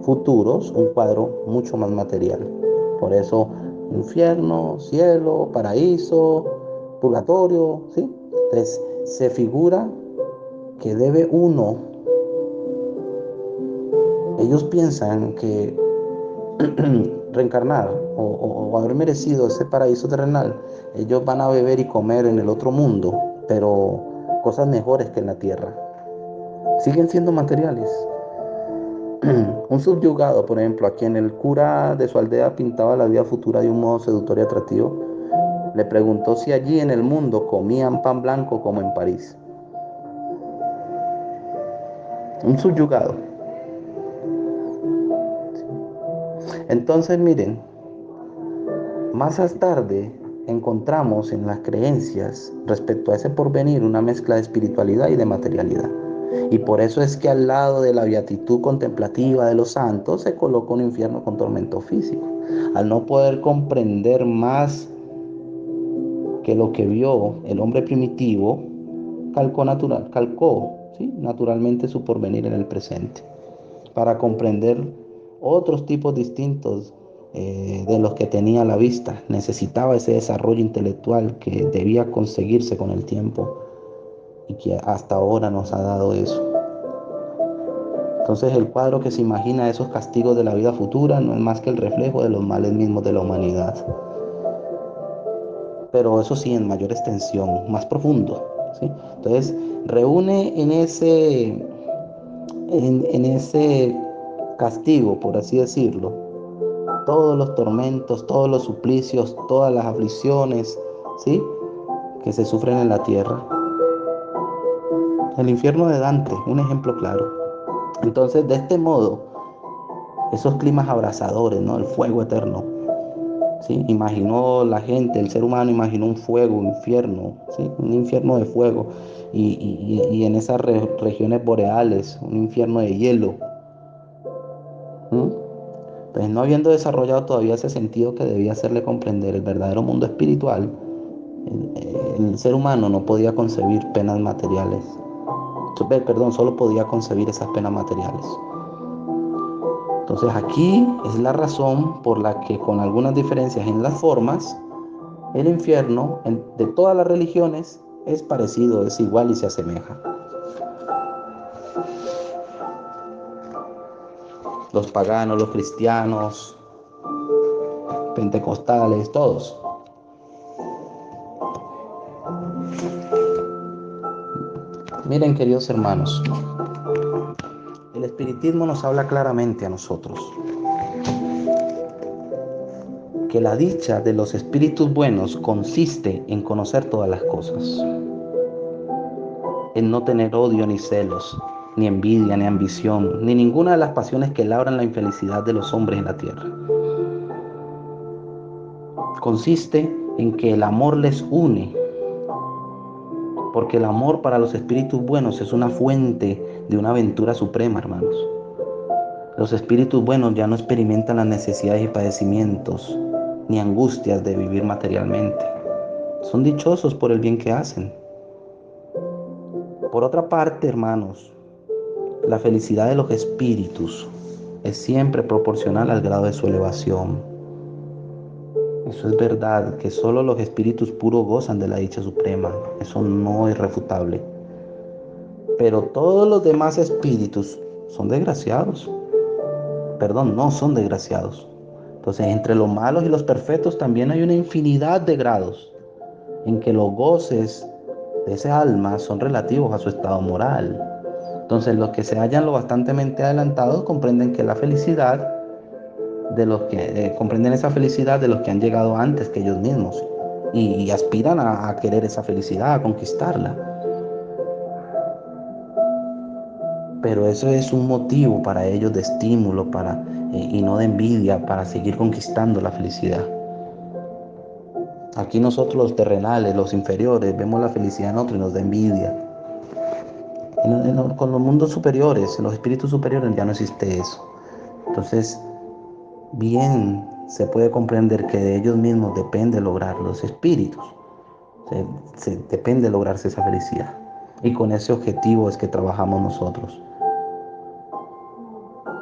[SPEAKER 1] futuros, un cuadro mucho más material. Por eso, infierno, cielo, paraíso, purgatorio, ¿sí? Entonces, se figura que debe uno, ellos piensan que reencarnar o haber merecido ese paraíso terrenal, ellos van a beber y comer en el otro mundo, pero cosas mejores que en la tierra. Siguen siendo materiales. Un subyugado, por ejemplo, a quien el cura de su aldea pintaba la vida futura de un modo seductor y atractivo, le preguntó si allí en el mundo comían pan blanco como en París. Un subyugado. Entonces, miren, más tarde encontramos en las creencias respecto a ese porvenir una mezcla de espiritualidad y de materialidad. Y por eso es que al lado de la beatitud contemplativa de los santos se coloca un infierno con tormento físico. Al no poder comprender más que lo que vio el hombre primitivo, calcó, ¿sí? Naturalmente su porvenir en el presente, para comprender otros tipos distintos de los que tenía a la vista. Necesitaba ese desarrollo intelectual que debía conseguirse con el tiempo y que hasta ahora nos ha dado eso. Entonces el cuadro que se imagina de esos castigos de la vida futura no es más que el reflejo de los males mismos de la humanidad. Pero eso sí, en mayor extensión, más profundo, ¿sí? Entonces reúne en ese castigo, por así decirlo, todos los tormentos, todos los suplicios, todas las aflicciones, ¿sí? Que se sufren en la tierra. El infierno de Dante, un ejemplo claro. Entonces, de este modo, esos climas abrasadores, ¿no? El fuego eterno, ¿sí? Imaginó la gente, el ser humano imaginó un fuego, un infierno, ¿sí? Un infierno de fuego. Y en esas regiones boreales, un infierno de hielo. ¿Mm? Pues no habiendo desarrollado todavía ese sentido que debía hacerle comprender el verdadero mundo espiritual, el ser humano no podía concebir penas materiales. Perdón, solo podía concebir esas penas materiales. Entonces aquí es la razón por la que con algunas diferencias en las formas, el infierno de todas las religiones es parecido, es igual y se asemeja. los paganos, los cristianos, pentecostales, todos. Miren, queridos hermanos, el espiritismo nos habla claramente a nosotros que la dicha de los espíritus buenos consiste en conocer todas las cosas, en no tener odio ni celos, ni envidia, ni ambición, ni ninguna de las pasiones que labran la infelicidad de los hombres en la tierra. Consiste en que el amor les une, porque el amor para los espíritus buenos es una fuente de una aventura suprema, hermanos. Los espíritus buenos ya no experimentan las necesidades y padecimientos, ni angustias de vivir materialmente. Son dichosos por el bien que hacen. Por otra parte, hermanos, la felicidad de los espíritus es siempre proporcional al grado de su elevación. Eso es verdad, que solo los espíritus puros gozan de la dicha suprema. Eso no es irrefutable. Pero todos los demás espíritus son desgraciados. Perdón, no son desgraciados. Entonces, entre los malos y los perfectos también hay una infinidad de grados en que los goces de ese alma son relativos a su estado moral. Entonces, los que se hallan lo bastantemente adelantados comprenden que la felicidad de los que comprenden esa felicidad de los que han llegado antes que ellos mismos y aspiran a querer esa felicidad, a conquistarla. Pero eso es un motivo para ellos de estímulo y no de envidia para seguir conquistando la felicidad. Aquí nosotros los terrenales, los inferiores, vemos la felicidad en otro y nos da envidia. Con los mundos superiores, en los espíritus superiores ya no existe eso. Entonces, bien se puede comprender que de ellos mismos depende lograr los espíritus. Depende lograrse esa felicidad. Y con ese objetivo es que trabajamos nosotros.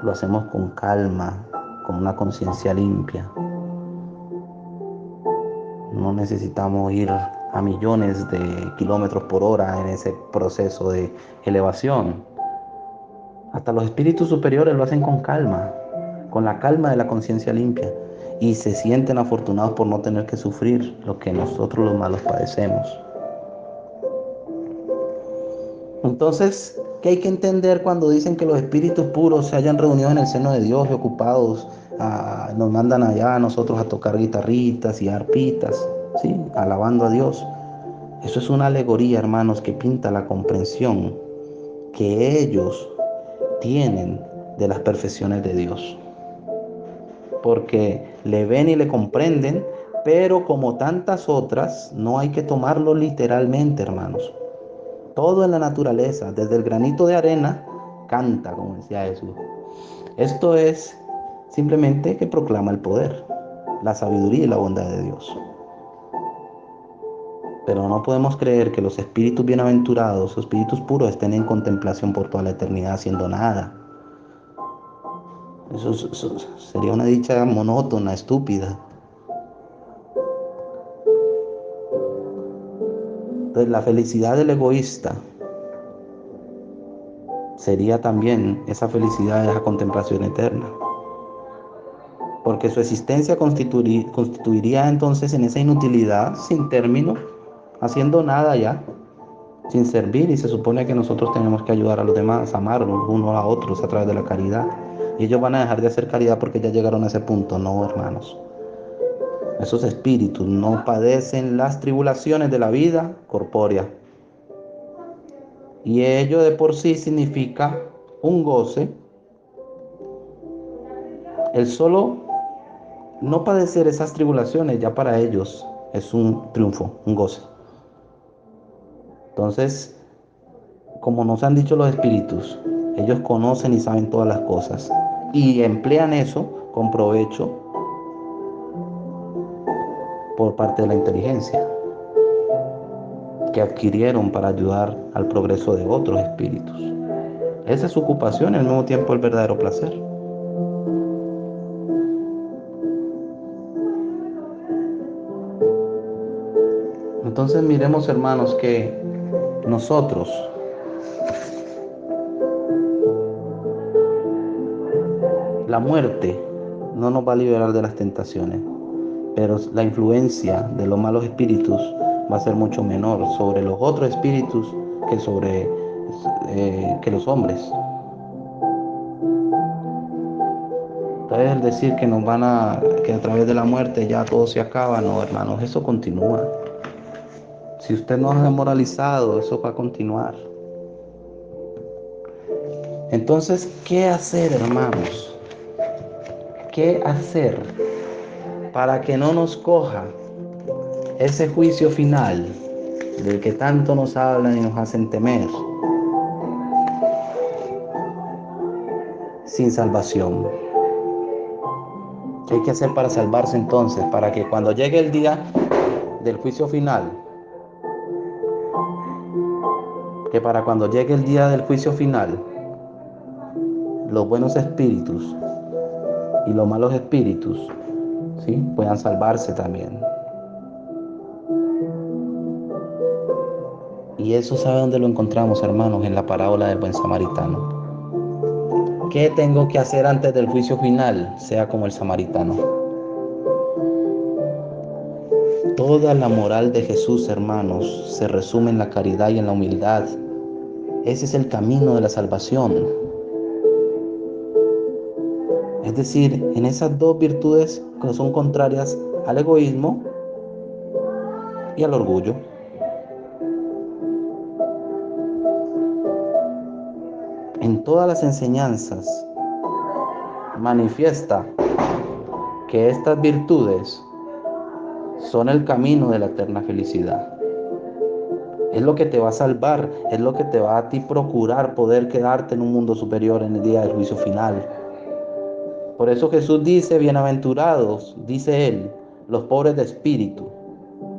[SPEAKER 1] Lo hacemos con calma, con una conciencia limpia. No necesitamos ir a millones de kilómetros por hora en ese proceso de elevación. Hasta los espíritus superiores lo hacen con calma, con la calma de la conciencia limpia. Y se sienten afortunados por no tener que sufrir lo que nosotros los malos padecemos. Entonces, ¿qué hay que entender cuando dicen que los espíritus puros se hayan reunido en el seno de Dios y ocupados, nos mandan allá a nosotros a tocar guitarritas y arpitas, ¿sí? Alabando a Dios? Eso es una alegoría, hermanos, que pinta la comprensión que ellos tienen de las perfecciones de Dios. Porque le ven y le comprenden, pero como tantas otras, no hay que tomarlo literalmente, hermanos. Todo en la naturaleza, desde el granito de arena, canta, como decía Jesús. Esto es simplemente que proclama el poder, la sabiduría y la bondad de Dios. Pero no podemos creer que los espíritus bienaventurados, los espíritus puros, estén en contemplación por toda la eternidad haciendo nada. Eso sería una dicha monótona, estúpida. Entonces, la felicidad del egoísta sería también esa felicidad de esa contemplación eterna. Porque su existencia constituiría entonces en esa inutilidad sin término, haciendo nada ya, sin servir, y se supone que nosotros tenemos que ayudar a los demás, amarnos unos a otros a través de la caridad. Y ellos van a dejar de hacer caridad porque ya llegaron a ese punto. No, hermanos. Esos espíritus no padecen las tribulaciones de la vida corpórea. Y ello de por sí significa un goce. El solo no padecer esas tribulaciones ya para ellos es un triunfo, un goce. Entonces, como nos han dicho los espíritus, ellos conocen y saben todas las cosas y emplean eso con provecho por parte de la inteligencia que adquirieron para ayudar al progreso de otros espíritus. Esa es su ocupación y al mismo tiempo el verdadero placer. Entonces miremos, hermanos, que nosotros La muerte no nos va a liberar de las tentaciones, pero la influencia de los malos espíritus va a ser mucho menor sobre los otros espíritus que sobre que los hombres. Entonces el decir que que a través de la muerte ya todo se acaba, no, hermanos, eso continúa. Si usted no ha desmoralizado, eso va a continuar. Entonces, ¿qué hacer, hermanos? ¿Qué hacer para que no nos coja ese juicio final del que tanto nos hablan y nos hacen temer sin salvación? ¿Qué hay que hacer para salvarse entonces? Para que cuando llegue el día del juicio final, los buenos espíritus y los malos espíritus, ¿sí?, puedan salvarse también. Y eso, ¿sabe dónde lo encontramos, hermanos? En la parábola del buen samaritano. ¿Qué tengo que hacer antes del juicio final? Sea como el samaritano. Toda la moral de Jesús, hermanos, se resume en la caridad y en la humildad. Ese es el camino de la salvación. Es decir, en esas dos virtudes que son contrarias al egoísmo y al orgullo. En todas las enseñanzas manifiesta que estas virtudes son el camino de la eterna felicidad. Es lo que te va a salvar, es lo que te va a ti procurar poder quedarte en un mundo superior en el día del juicio final. Por eso Jesús dice, bienaventurados, dice Él, los pobres de espíritu,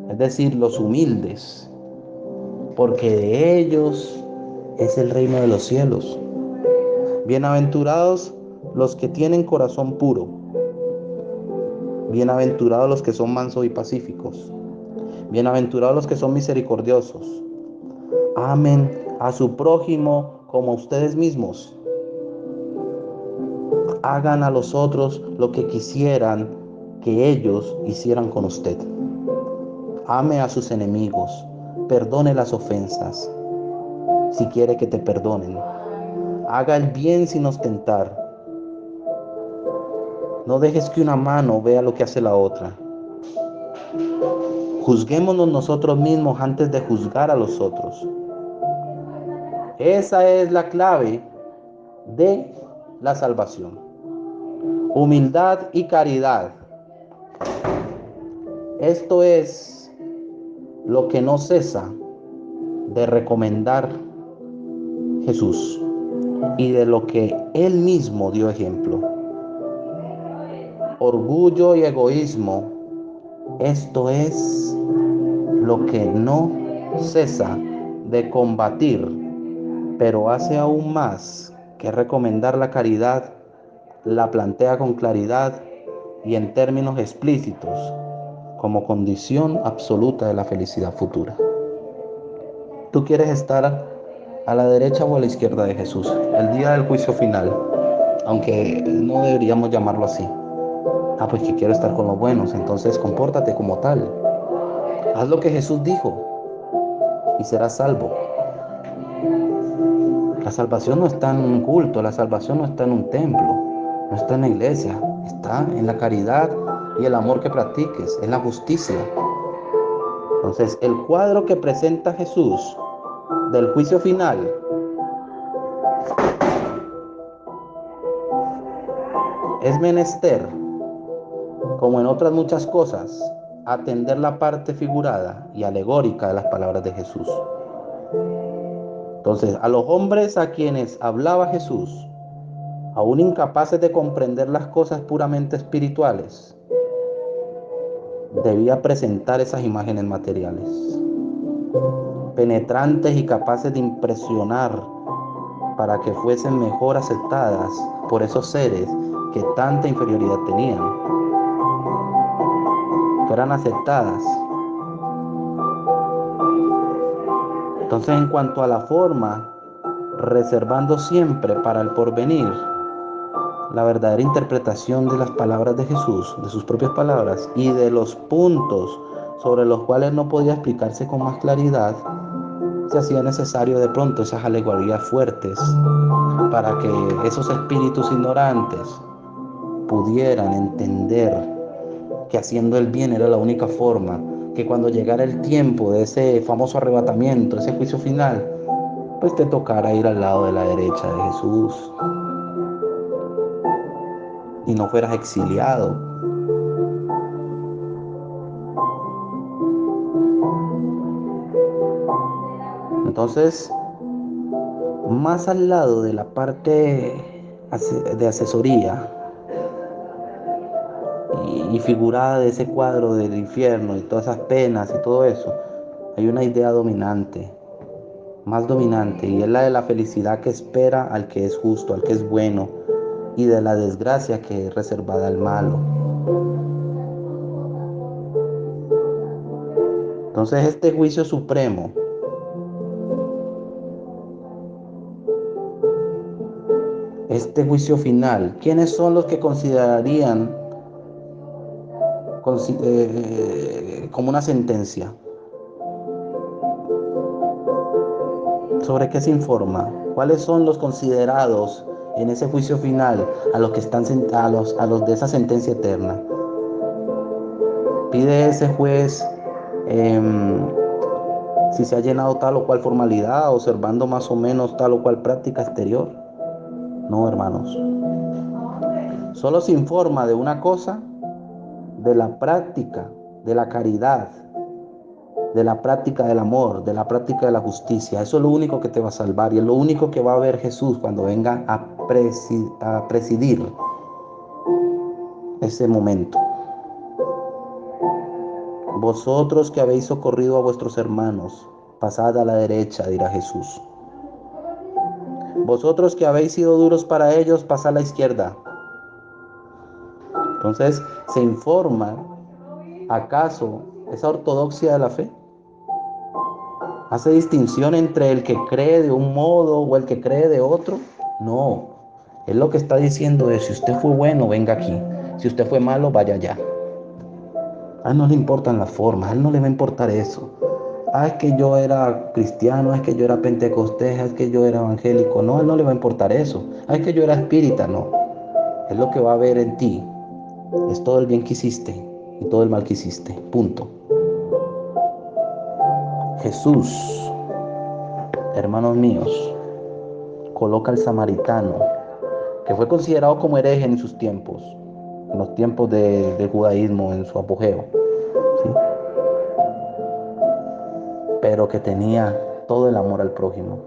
[SPEAKER 1] es decir, los humildes, porque de ellos es el reino de los cielos. Bienaventurados los que tienen corazón puro, bienaventurados los que son mansos y pacíficos, bienaventurados los que son misericordiosos. Amen a su prójimo como a ustedes mismos. Hagan a los otros lo que quisieran que ellos hicieran con usted. Ame a sus enemigos, perdone las ofensas, si quiere que te perdonen. Haga el bien sin ostentar. No dejes que una mano vea lo que hace la otra. Juzguémonos nosotros mismos antes de juzgar a los otros. Esa es la clave de la salvación. Humildad y caridad. Esto es lo que no cesa de recomendar Jesús y de lo que Él mismo dio ejemplo. Orgullo y egoísmo, esto es lo que no cesa de combatir, pero hace aún más que recomendar la caridad, la plantea con claridad y en términos explícitos como condición absoluta de la felicidad futura. ¿Tú quieres estar a la derecha o a la izquierda de Jesús el día del juicio final? Aunque no deberíamos llamarlo así. Pues que quiero estar con los buenos, entonces compórtate como tal. Haz lo que Jesús dijo y serás salvo. La salvación no está en un culto, la salvación no está en un templo, no está en la iglesia, está en la caridad y el amor que practiques, en la justicia. Entonces, el cuadro que presenta Jesús del juicio final es menester, como en otras muchas cosas, atender la parte figurada y alegórica de las palabras de Jesús. Entonces, a los hombres a quienes hablaba Jesús, aún incapaces de comprender las cosas puramente espirituales, debía presentar esas imágenes materiales, penetrantes y capaces de impresionar para que fuesen mejor aceptadas por esos seres que tanta inferioridad tenían, fueran aceptadas. Entonces, en cuanto a la forma, reservando siempre para el porvenir la verdadera interpretación de las palabras de Jesús, de sus propias palabras y de los puntos sobre los cuales no podía explicarse con más claridad, se hacía necesario de pronto esas alegorías fuertes para que esos espíritus ignorantes pudieran entender que haciendo el bien era la única forma, que cuando llegara el tiempo de ese famoso arrebatamiento, ese juicio final, pues te tocara ir al lado de la derecha de Jesús y no fueras exiliado. Entonces, más al lado de la parte de asesoría y figurada de ese cuadro del infierno y todas esas penas y todo eso, hay una idea dominante, más dominante, y es la de la felicidad que espera al que es justo, al que es bueno, y de la desgracia que es reservada al malo. Entonces este juicio supremo, este juicio final, ¿quiénes son los que considerarían como una sentencia? ¿Sobre qué se informa? ¿Cuáles son los considerados en ese juicio final a los que están a los de esa sentencia eterna? Pide ese juez si se ha llenado tal o cual formalidad, observando más o menos tal o cual práctica exterior. No, hermanos. Solo se informa de una cosa, de la práctica, de la caridad, de la práctica del amor, de la práctica de la justicia. Eso es lo único que te va a salvar y es lo único que va a ver Jesús cuando venga a presidir ese momento. Vosotros que habéis socorrido a vuestros hermanos, pasad a la derecha, dirá Jesús. Vosotros que habéis sido duros para ellos, pasad a la izquierda. Entonces, ¿se informa acaso esa ortodoxia de la fe? ¿Hace distinción entre el que cree de un modo o el que cree de otro? No. Él lo que está diciendo es, si usted fue bueno, venga aquí. Si usted fue malo, vaya allá. A él no le importan las formas, a él no le va a importar eso. Es que yo era cristiano, es que yo era pentecostés, es que yo era evangélico. No, a él no le va a importar eso. Es que yo era espírita, no. Es lo que va a ver en ti. Es todo el bien que hiciste y todo el mal que hiciste. Punto. Jesús, hermanos míos, coloca al samaritano, que fue considerado como hereje en sus tiempos, en los tiempos del judaísmo, en su apogeo, ¿sí? Pero que tenía todo el amor al prójimo.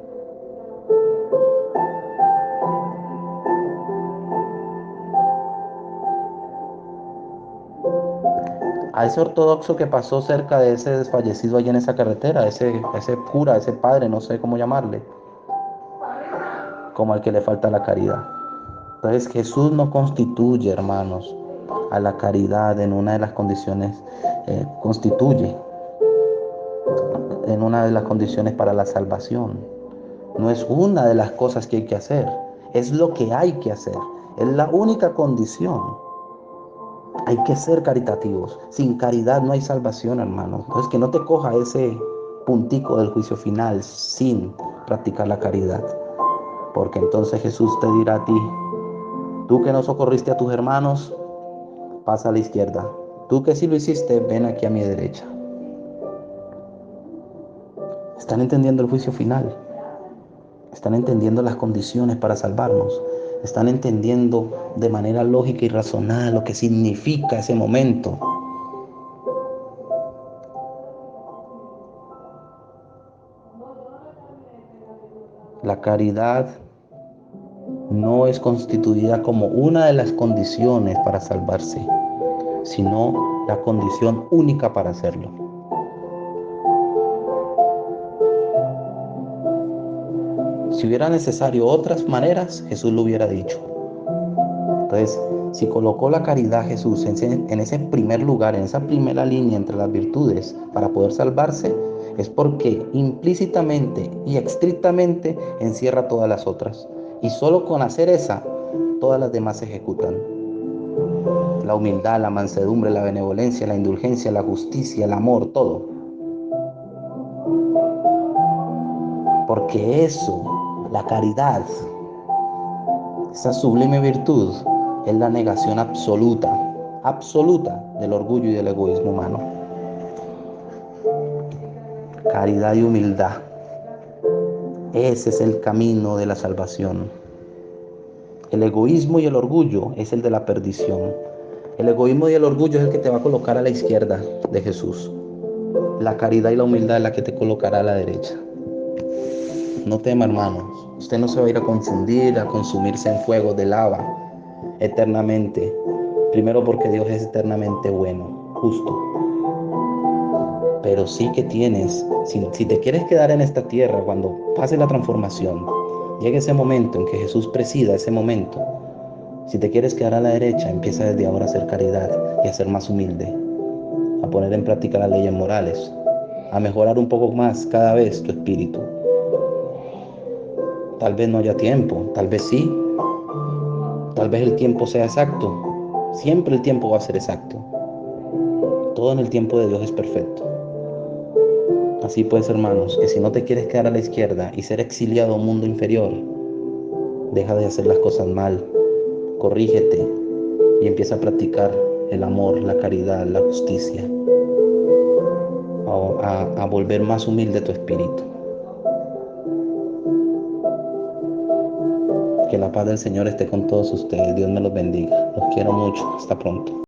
[SPEAKER 1] A ese ortodoxo que pasó cerca de ese desfallecido allí en esa carretera, ese cura, ese padre, no sé cómo llamarle, como al que le falta la caridad. Entonces Jesús no constituye, hermanos, a la caridad en una de las condiciones, constituye en una de las condiciones para la salvación. No es una de las cosas que hay que hacer, es lo que hay que hacer, es la única condición. Hay que ser caritativos. Sin caridad no hay salvación, hermano. Entonces que no te coja ese puntico del juicio final sin practicar la caridad. Porque entonces Jesús te dirá a ti, tú que no socorriste a tus hermanos, pasa a la izquierda. Tú que sí lo hiciste, ven aquí a mi derecha. ¿Están entendiendo el juicio final? ¿Están entendiendo las condiciones para salvarnos? ¿Están entendiendo de manera lógica y razonada lo que significa ese momento? La caridad no es constituida como una de las condiciones para salvarse, sino la condición única para hacerlo. Si hubiera necesario otras maneras, Jesús lo hubiera dicho. Entonces, si colocó la caridad Jesús en ese primer lugar, en esa primera línea entre las virtudes para poder salvarse, es porque implícitamente y estrictamente encierra todas las otras. Y solo con hacer esa, todas las demás se ejecutan. La humildad, la mansedumbre, la benevolencia, la indulgencia, la justicia, el amor, todo. Porque eso, la caridad, esa sublime virtud, es la negación absoluta, absoluta del orgullo y del egoísmo humano. Caridad y humildad. Ese es el camino de la salvación. El egoísmo y el orgullo es el de la perdición. El egoísmo y el orgullo es el que te va a colocar a la izquierda de Jesús. La caridad y la humildad es la que te colocará a la derecha. No tema, hermanos. Usted no se va a ir a confundir, a consumirse en fuego de lava eternamente. Primero porque Dios es eternamente bueno, justo. Pero sí que tienes, si te quieres quedar en esta tierra cuando pase la transformación, llegue ese momento en que Jesús presida ese momento, si te quieres quedar a la derecha, empieza desde ahora a hacer caridad y a ser más humilde, a poner en práctica las leyes morales, a mejorar un poco más cada vez tu espíritu. Tal vez no haya tiempo, tal vez sí, tal vez el tiempo sea exacto, siempre el tiempo va a ser exacto. Todo en el tiempo de Dios es perfecto. Así pues, hermanos, que si no te quieres quedar a la izquierda y ser exiliado a un mundo inferior, deja de hacer las cosas mal, corrígete y empieza a practicar el amor, la caridad, la justicia, a volver más humilde tu espíritu. Que la paz del Señor esté con todos ustedes. Dios me los bendiga. Los quiero mucho. Hasta pronto.